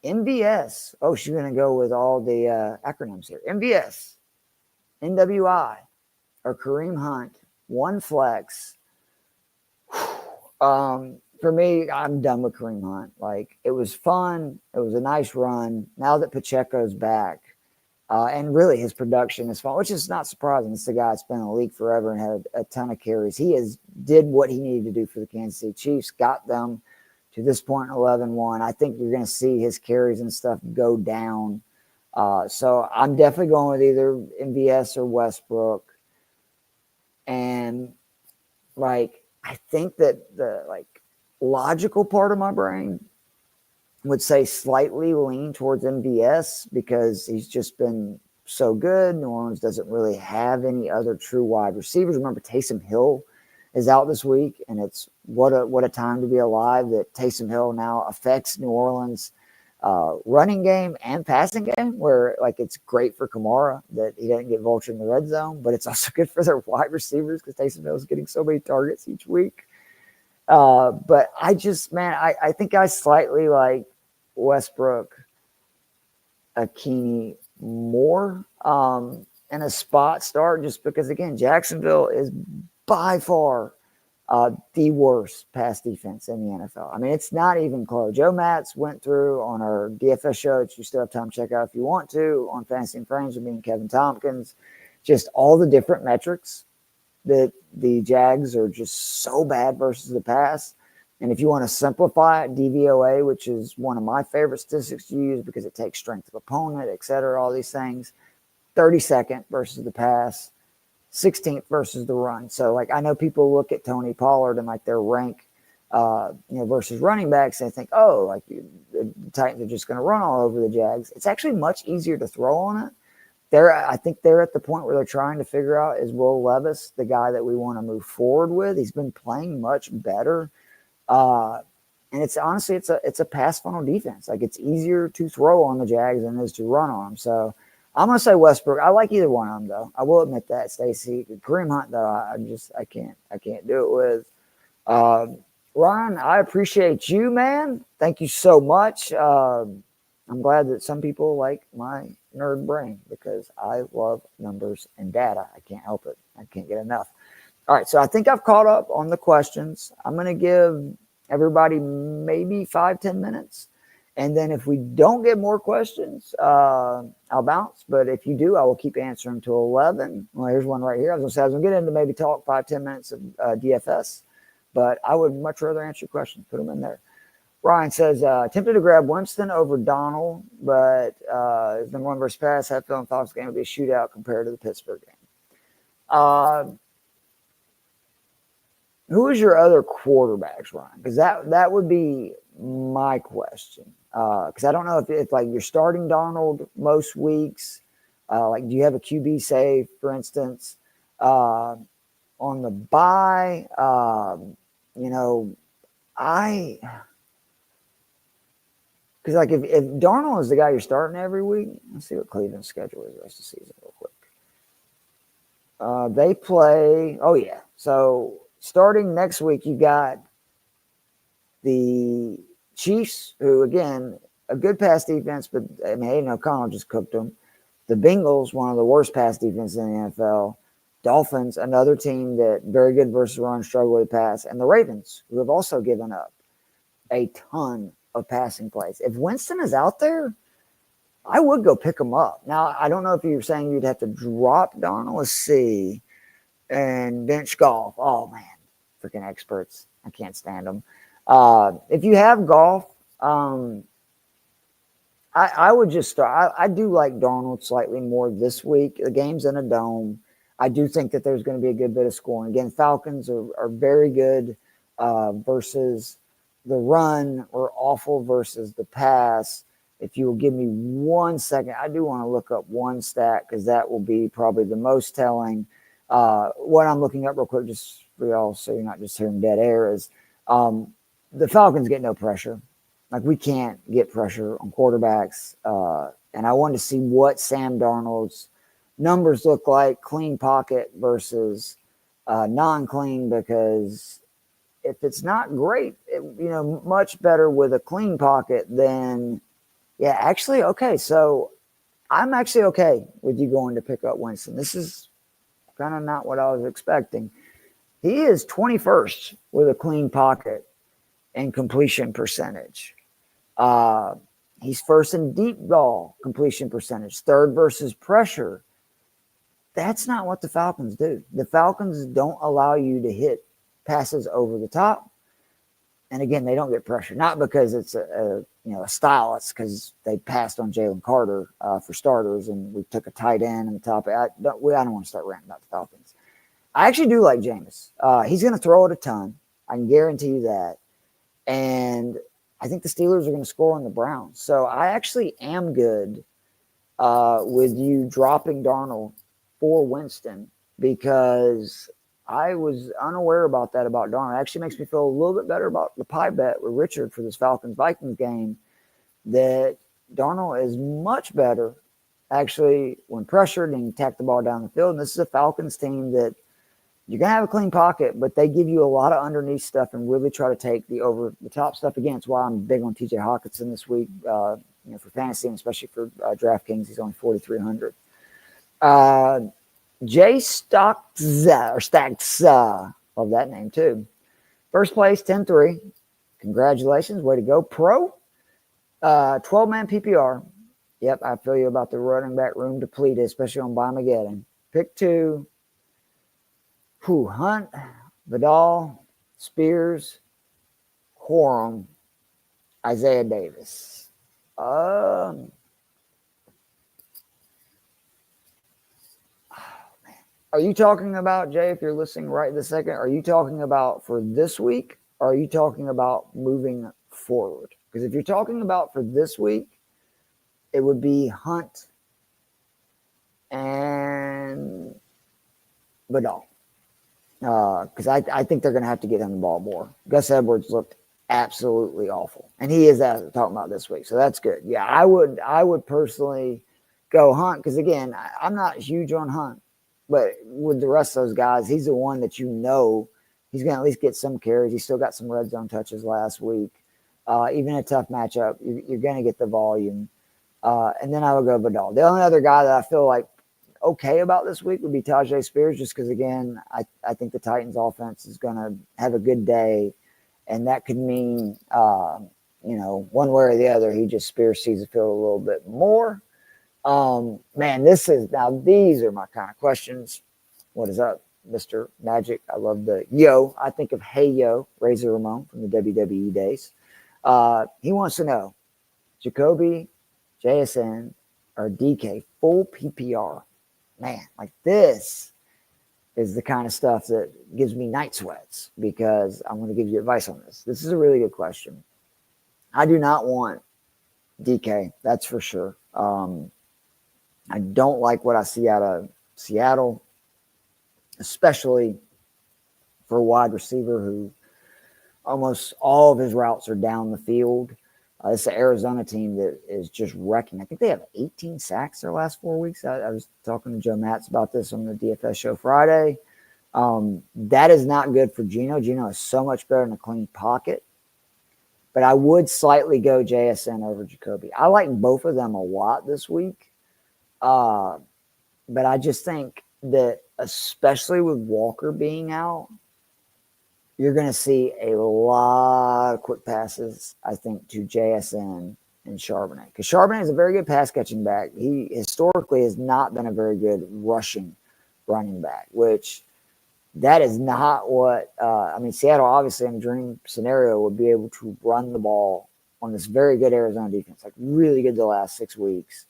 MVS. Oh, she's going to go with all the acronyms here. MVS, NWI, or Kareem Hunt, one flex. For me, I'm done with Kareem Hunt. It was fun. It was a nice run. Now that Pacheco's back, and really his production is fun, which is not surprising. It's the guy that's been in the league forever and had a ton of carries. He did what he needed to do for the Kansas City Chiefs, got them to this point 11-1. I think you're going to see his carries and stuff go down. So I'm definitely going with either MVS or Westbrook. And I think that the logical part of my brain would say slightly lean towards MVS because he's just been so good. New Orleans doesn't really have any other true wide receivers. Remember, Taysom Hill is out this week, and it's what a time to be alive that Taysom Hill now affects New Orleans' running game and passing game, where it's great for Kamara that he doesn't get vultured in the red zone, but it's also good for their wide receivers because Taysom Hill is getting so many targets each week. But I think I slightly like Westbrook, Akini more in a spot start, just because, again, Jacksonville is by far the worst pass defense in the NFL. It's not even close. Joe Matz went through on our DFS show, which you still have time to check out if you want to, on Fantasy and Frames with me and Kevin Tompkins, just all the different metrics that the Jags are just so bad versus the pass. And if you want to simplify it, DVOA, which is one of my favorite statistics to use because it takes strength of opponent, et cetera, all these things, 32nd versus the pass, 16th versus the run. So I know people look at Tony Pollard and their rank, versus running backs, and they think, the Titans are just going to run all over the Jags. It's actually much easier to throw on it. I think they're at the point where they're trying to figure out, is Will Levis the guy that we want to move forward with? He's been playing much better. And it's honestly, it's a pass funnel defense. It's easier to throw on the Jags than it is to run on them. So I'm going to say Westbrook. I like either one of them, though. I will admit that, Stacey. Kareem Hunt, though, I can't do it with. Ryan, I appreciate you, man. Thank you so much. I'm glad that some people like my nerd brain because I love numbers and data. I can't help it. I can't get enough. All right, so I think I've caught up on the questions. I'm going to give everybody maybe 5-10 minutes. And then if we don't get more questions, I'll bounce. But if you do, I will keep answering until 11. Well, here's one right here. I was going to get into maybe talk 5-10 minutes of DFS. But I would much rather answer your questions. Put them in there. Ryan says, tempted to grab Winston over Donald, but his number one versus pass. Had feeling Fox game would be a shootout compared to the Pittsburgh game. Who is your other quarterbacks, Ryan? Because that would be my question. Because I don't know if like you're starting Donald most weeks. Like, do you have a QB save, for instance? On the bye, because like if Darnold is the guy you're starting every week, let's see what Cleveland's schedule is the rest of the season real quick. They play. Oh yeah, so starting next week, you got the Chiefs, who again a good pass defense, but I mean Aiden O'Connell just cooked them. The Bengals, one of the worst pass defenses in the NFL. Dolphins, another team that very good versus run, struggle with pass, and the Ravens, who have also given up a ton of passing plays. If Winston is out there, I would go pick him up. Now, I don't know if you're saying you'd have to drop Darnold. Let's see. And bench golf. Oh, man. Freaking experts. I can't stand them. If you have golf, I would just start. I do like Darnold slightly more this week. The game's in a dome. I do think that there's going to be a good bit of scoring. Again, Falcons are very good versus the run, or awful versus the pass. If you will give me 1 second, I do want to look up one stat because that will be probably the most telling. What I'm looking up real quick, just for y'all, so you're not just hearing dead air, is the Falcons get no pressure. Like, we can't get pressure on quarterbacks. And I wanted to see what Sam Darnold's numbers look like, clean pocket versus non-clean, because if it's not great, much better with a clean pocket than, yeah, actually, okay. So I'm actually okay with you going to pick up Winston. This is kind of not what I was expecting. He is 21st with a clean pocket and completion percentage. He's first in deep ball completion percentage, third versus pressure. That's not what the Falcons do. The Falcons don't allow you to hit passes over the top. And again, they don't get pressure, not because it's a style. It's because they passed on Jalen Carter for starters, and we took a tight end in the top. I don't want to start ranting about the Falcons. I actually do like Jameis. He's going to throw it a ton. I can guarantee you that. And I think the Steelers are going to score on the Browns. So I actually am good with you dropping Darnold for Winston, because I was unaware about that about Darnold. It actually makes me feel a little bit better about the pie bet with Richard for this Falcons-Vikings game, that Darnold is much better actually when pressured and attack the ball down the field. And this is a Falcons team that you're going to have a clean pocket, but they give you a lot of underneath stuff and really try to take the over-the-top stuff. Again, it's why I'm big on TJ Hawkinson this week, for fantasy, and especially for DraftKings. He's only 4,300. Jay Stacks, love that name too. First place, 10-3. Congratulations, way to go, pro. 12-man PPR. Yep, I feel you about the running back room depleted, especially on Bamageddon. Pick 2. Hunt, Vidal, Spears, Corum, Isaiah Davis. Are you talking about, Jay, if you're listening right this second, are you talking about for this week, or are you talking about moving forward? Because if you're talking about for this week, it would be Hunt and Vidal. Because I think they're going to have to get him the ball more. Gus Edwards looked absolutely awful, and he is talking about this week, so that's good. Yeah, I would personally go Hunt, because again, I'm not huge on Hunt, but with the rest of those guys, he's the one that he's going to at least get some carries. He still got some red zone touches last week. Even a tough matchup, you're going to get the volume. And then I would go Vidal. The only other guy that I feel like okay about this week would be Tajay Spears, just because, again, I think the Titans offense is going to have a good day, and that could mean, one way or the other, Spears sees the field a little bit more. Man, these are my kind of questions. What is up, Mr. Magic? I love the yo. I think of Hey Yo, Razor Ramon from the WWE days. He wants to know, Jacoby, JSN, or DK, full PPR. Man, like this is the kind of stuff that gives me night sweats, because I'm going to give you advice on this. This is a really good question. I do not want DK, that's for sure. I don't like what I see out of Seattle, especially for a wide receiver who almost all of his routes are down the field. It's an Arizona team that is just wrecking. I think they have 18 sacks their last 4 weeks. I was talking to Joe Matz about this on the DFS show Friday. That is not good for Geno. Geno is so much better in a clean pocket. But I would slightly go JSN over Jacoby. I like both of them a lot this week. But I just think that, especially with Walker being out, you're going to see a lot of quick passes, I think, to JSN and Charbonnet. Because Charbonnet is a very good pass-catching back. He historically has not been a very good rushing running back, which that is not what Seattle, obviously, in a dream scenario, would be able to run the ball on this very good Arizona defense, like really good the last 6 weeks.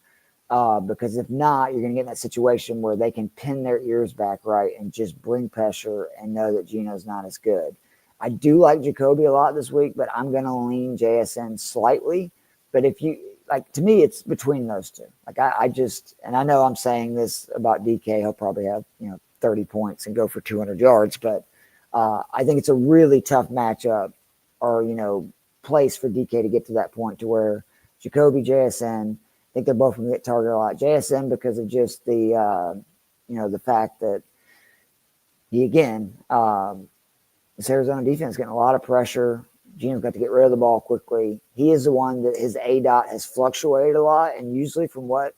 Because if not, you're going to get in that situation where they can pin their ears back right and just bring pressure and know that Geno's not as good. I do like Jacoby a lot this week, but I'm going to lean JSN slightly. But if you to me, it's between those two. And I know I'm saying this about DK, he'll probably have 30 points and go for 200 yards, but I think it's a really tough matchup or place for DK to get to that point to where Jacoby, JSN, I think they're both going to get targeted a lot. JSN because of just the fact that this Arizona defense is getting a lot of pressure. Geno's got to get rid of the ball quickly. He is the one that his ADOT has fluctuated a lot, and usually from what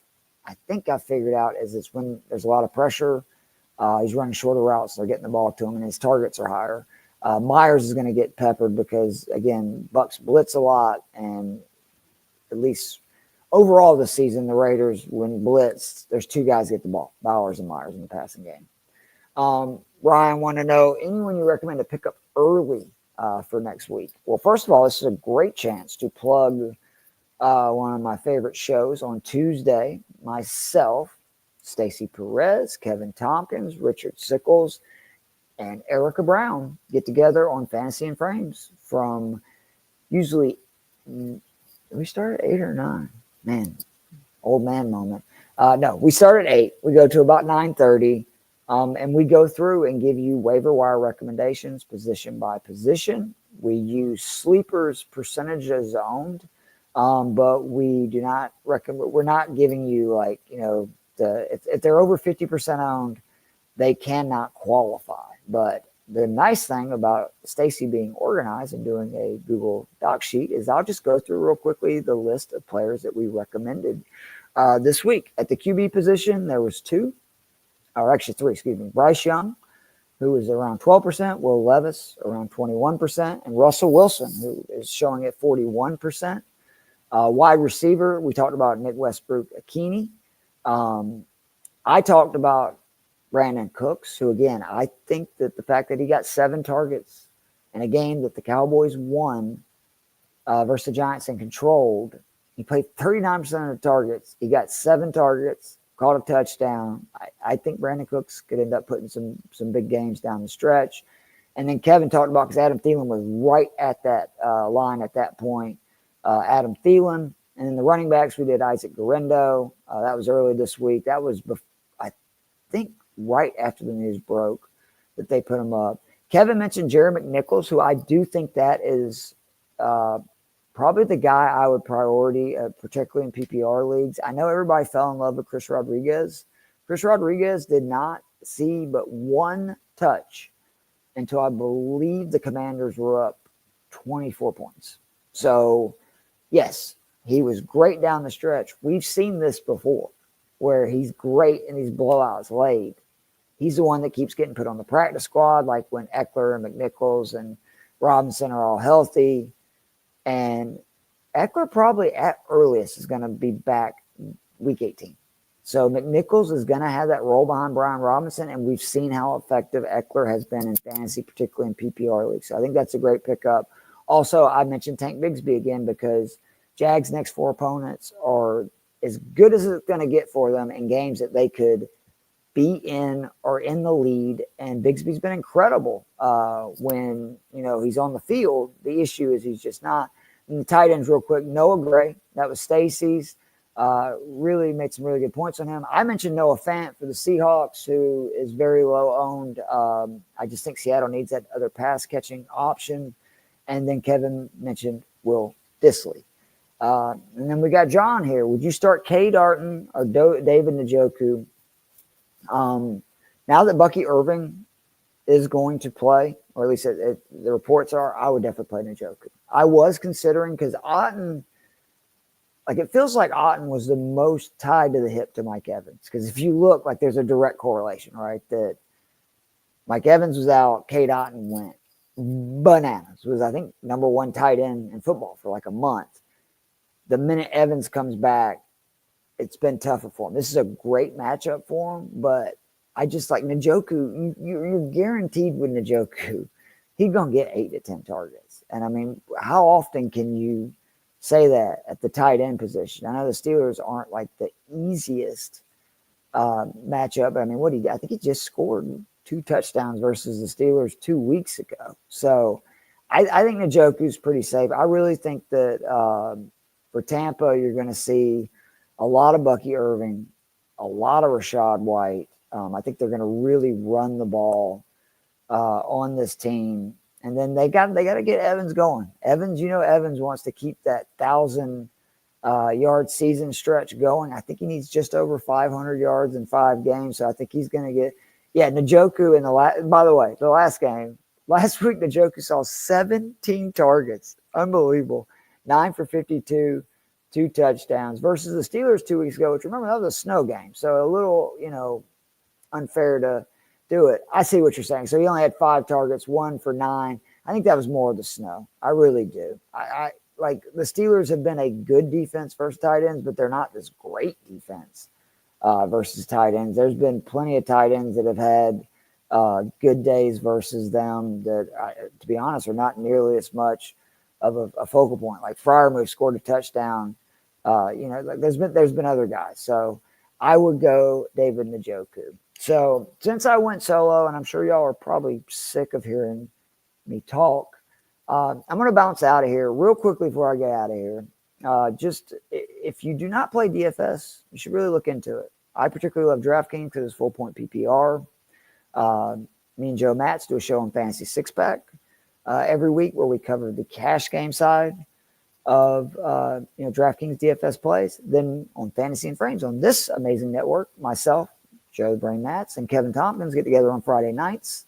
I think I figured out is it's when there's a lot of pressure. He's running shorter routes, so they're getting the ball to him, and his targets are higher. Myers is going to get peppered because, again, Bucks blitz a lot, and at least overall this season, the Raiders, when blitzed, there's two guys get the ball, Bowers and Myers in the passing game. Ryan wanted to know, anyone you recommend to pick up early for next week? Well, first of all, this is a great chance to plug one of my favorite shows on Tuesday. Myself, Stacey Perez, Kevin Tompkins, Richard Sickles, and Erica Brown get together on Fantasy and Frames from usually, we start at 8 or 9? Man, old man moment. No, we start at 8. We go to about 9:30, and we go through and give you waiver wire recommendations, position by position. We use sleepers, percentages owned, but we do not recommend. We're not giving you if they're over 50% owned, they cannot qualify. But the nice thing about Stacey being organized and doing a Google Doc sheet is I'll just go through real quickly the list of players that we recommended this week. At the QB position, there was 3, Bryce Young, who is around 12%, Will Levis around 21%, and Russell Wilson, who is showing at 41%. Wide receiver, we talked about Nick Westbrook-Akini. I talked about Brandon Cooks, who, again, I think that the fact that he got 7 targets in a game that the Cowboys won versus the Giants and controlled, he played 39% of the targets. He got 7 targets, caught a touchdown. I think Brandon Cooks could end up putting some big games down the stretch. And then Kevin talked about, because Adam Thielen was right at that line at that point, Adam Thielen. And then the running backs, we did Isaac Guerrero. That was early this week. That was, I think, right after the news broke that they put him up. Kevin mentioned Jerry McNichols, who I do think that is probably the guy I would priority, particularly in PPR leagues. I know everybody fell in love with Chris Rodriguez. Chris Rodriguez did not see but 1 touch until I believe the Commanders were up 24 points. So, yes, He was great down the stretch. We've seen this before where he's great in these blowouts late. He's the one that keeps getting put on the practice squad, like when Eckler and McNichols and Robinson are all healthy. And Eckler probably at earliest is going to be back week 18. So McNichols is going to have that role behind Brian Robinson, and we've seen how effective Eckler has been in fantasy, particularly in PPR leagues. So I think that's a great pickup. Also, I mentioned Tank Bigsby again because Jags' next 4 opponents are as good as it's going to get for them in games that they could be in or in the lead. And Bigsby's been incredible when, he's on the field. The issue is he's just not. And the tight ends real quick, Noah Gray, that was Stacy's. Really made some really good points on him. I mentioned Noah Fant for the Seahawks, who is very low owned. I just think Seattle needs that other pass catching option. And then Kevin mentioned Will Disley. And then we got John here. Would you start K. Darton or David Njoku? Now that Bucky Irving is going to play, or at least the reports are, I would definitely play Njoku. I was considering because Otton, it feels like Otton was the most tied to the hip to Mike Evans. Because if you look, there's a direct correlation, right? That Mike Evans was out, Kate Otton went bananas. Was, I think, number 1 tight end in football for a month. The minute Evans comes back, it's been tougher for him. This is a great matchup for him, but I just like Njoku. You're guaranteed with Njoku, he's going to get 8 to 10 targets. And I mean, how often can you say that at the tight end position? I know the Steelers aren't the easiest matchup. But I mean, I think he just scored 2 touchdowns versus the Steelers 2 weeks ago. So I think Njoku's pretty safe. I really think that for Tampa, you're going to see a lot of Bucky Irving, a lot of Rachaad White. I think they're going to really run the ball on this team. And then they got to get Evans going. Evans, Evans wants to keep that 1,000-yard season stretch going. I think he needs just over 500 yards in 5 games. So I think he's going to get Njoku in the last game. Last week, Njoku saw 17 targets. Unbelievable. 9 for 52. 2 touchdowns versus the Steelers 2 weeks ago, which remember that was a snow game. So a little, unfair to do it. I see what you're saying. So he only had 5 targets, 1 for 9. I think that was more of the snow. I really do. I the Steelers have been a good defense versus tight ends, but they're not this great defense versus tight ends. There's been plenty of tight ends that have had good days versus them that, to be honest, are not nearly as much of a focal point. Like Freiermuth scored a touchdown. There's been other guys. So I would go David Njoku. So since I went solo, and I'm sure y'all are probably sick of hearing me talk, I'm going to bounce out of here real quickly before I get out of here. Just if you do not play DFS, you should really look into it. I particularly love DraftKings because it's full point PPR. Me and Joe Matz do a show on Fantasy Six Pack every week where we cover the cash game side of DraftKings DFS plays. Then on Fantasy and Frames on this amazing network, myself, Joe Brain Matz, and Kevin Tompkins get together on Friday nights.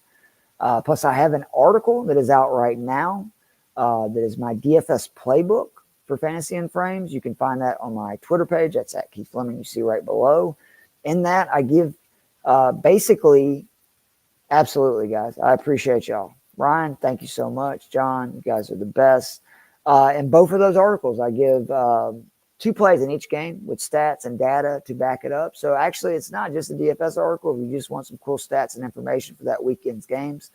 Plus, I have an article that is out right now that is my DFS playbook for Fantasy and Frames. You can find that on my Twitter page. That's at Keith Fleming. You see right below. In that, I give basically, absolutely, guys. I appreciate y'all. Ryan, thank you so much. John, you guys are the best. In both of those articles, I give 2 plays in each game with stats and data to back it up. So actually, it's not just a DFS article. If you just want some cool stats and information for that weekend's games,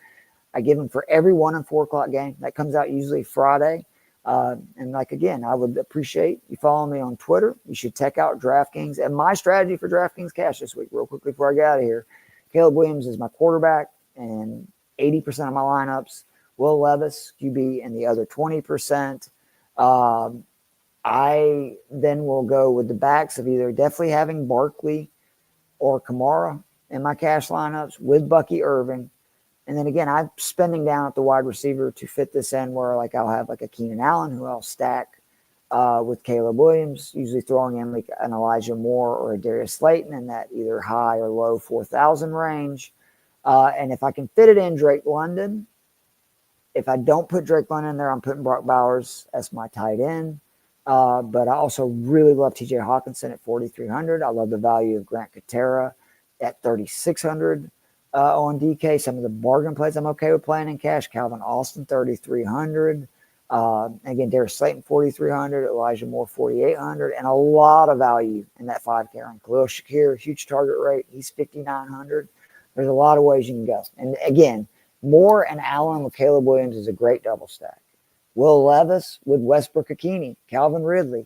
I give them for every 1 and 4 o'clock game. That comes out usually Friday. And again, I would appreciate you following me on Twitter. You should check out DraftKings. And my strategy for DraftKings Cash this week, real quickly before I get out of here, Caleb Williams is my quarterback and 80% of my lineups. Will Levis, QB, and the other 20%. I then will go with the backs of either definitely having Barkley or Kamara in my cash lineups with Bucky Irving. And then again, I'm spending down at the wide receiver to fit this in where I'll have a Keenan Allen who I'll stack with Caleb Williams, usually throwing in an Elijah Moore or a Darius Slayton in that either high or low 4,000 range. And if I can fit it in, Drake London. If I don't put Drake London in there, I'm putting Brock Bowers as my tight end. But I also really love TJ Hawkinson at 4,300. I love the value of Grant Katera at 3,600 on DK. Some of the bargain plays I'm okay with playing in cash. Calvin Austin, 3,300. Again, Darius Slayton, 4,300. Elijah Moore, 4,800. And a lot of value in that 5K on Khalil Shakir, huge target rate. He's 5,900. There's a lot of ways you can go. And again, Moore and Allen with Caleb Williams is a great double stack. Will Levis with Westbrook Akini, Calvin Ridley,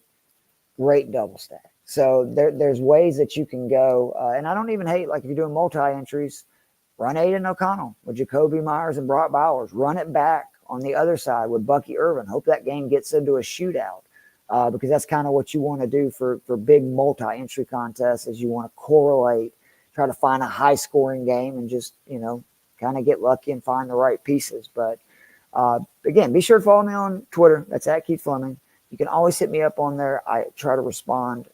great double stack. So there's ways that you can go. And I don't even hate, like if you're doing multi-entries, run Aiden O'Connell with Jacoby Myers and Brock Bowers. Run it back on the other side with Bucky Irvin. Hope that game gets into a shootout because that's kind of what you want to do for big multi-entry contests is you want to correlate, try to find a high-scoring game and just, kind of get lucky and find the right pieces. But again, be sure to follow me on Twitter. That's at Keith Fleming. You can always hit me up on there. I try to respond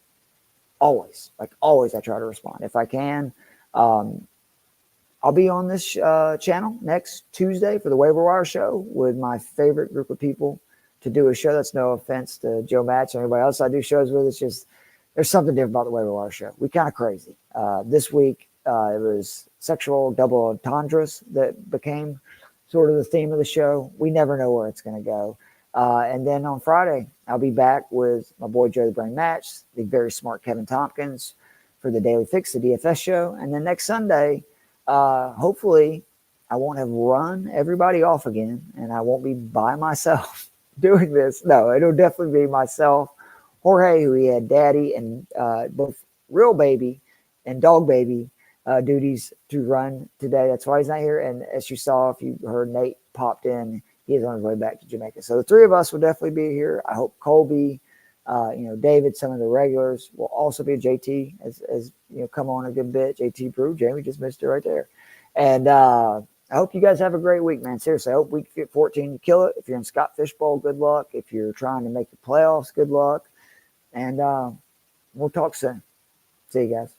always. Like always, I try to respond. If I can, I'll be on this channel next Tuesday for the Waiver Wire show with my favorite group of people to do a show. That's no offense to Joe Match or anybody else I do shows with. It's just there's something different about the Waiver Wire show. We kind of crazy. This week, it was sexual double entendres that became sort of the theme of the show. We never know where it's going to go. And then on Friday, I'll be back with my boy Joe the Brain Match, the very smart Kevin Tompkins for the Daily Fix, the DFS show. And then next Sunday, hopefully I won't have run everybody off again and I won't be by myself doing this. No, it'll definitely be myself, Jorge, who he had daddy and both real baby and dog baby duties to run today. That's why he's not here. And as you saw, if you heard Nate popped in, he is on his way back to Jamaica. So the three of us will definitely be here. I hope Colby, David, some of the regulars will also be. JT as come on a good bit. JT Brew, Jamie just missed it right there. And I hope you guys have a great week, man. Seriously, I hope week 14 you kill it. If you're in Scott Fishbowl, good luck. If you're trying to make the playoffs, good luck. And we'll talk soon. See you guys.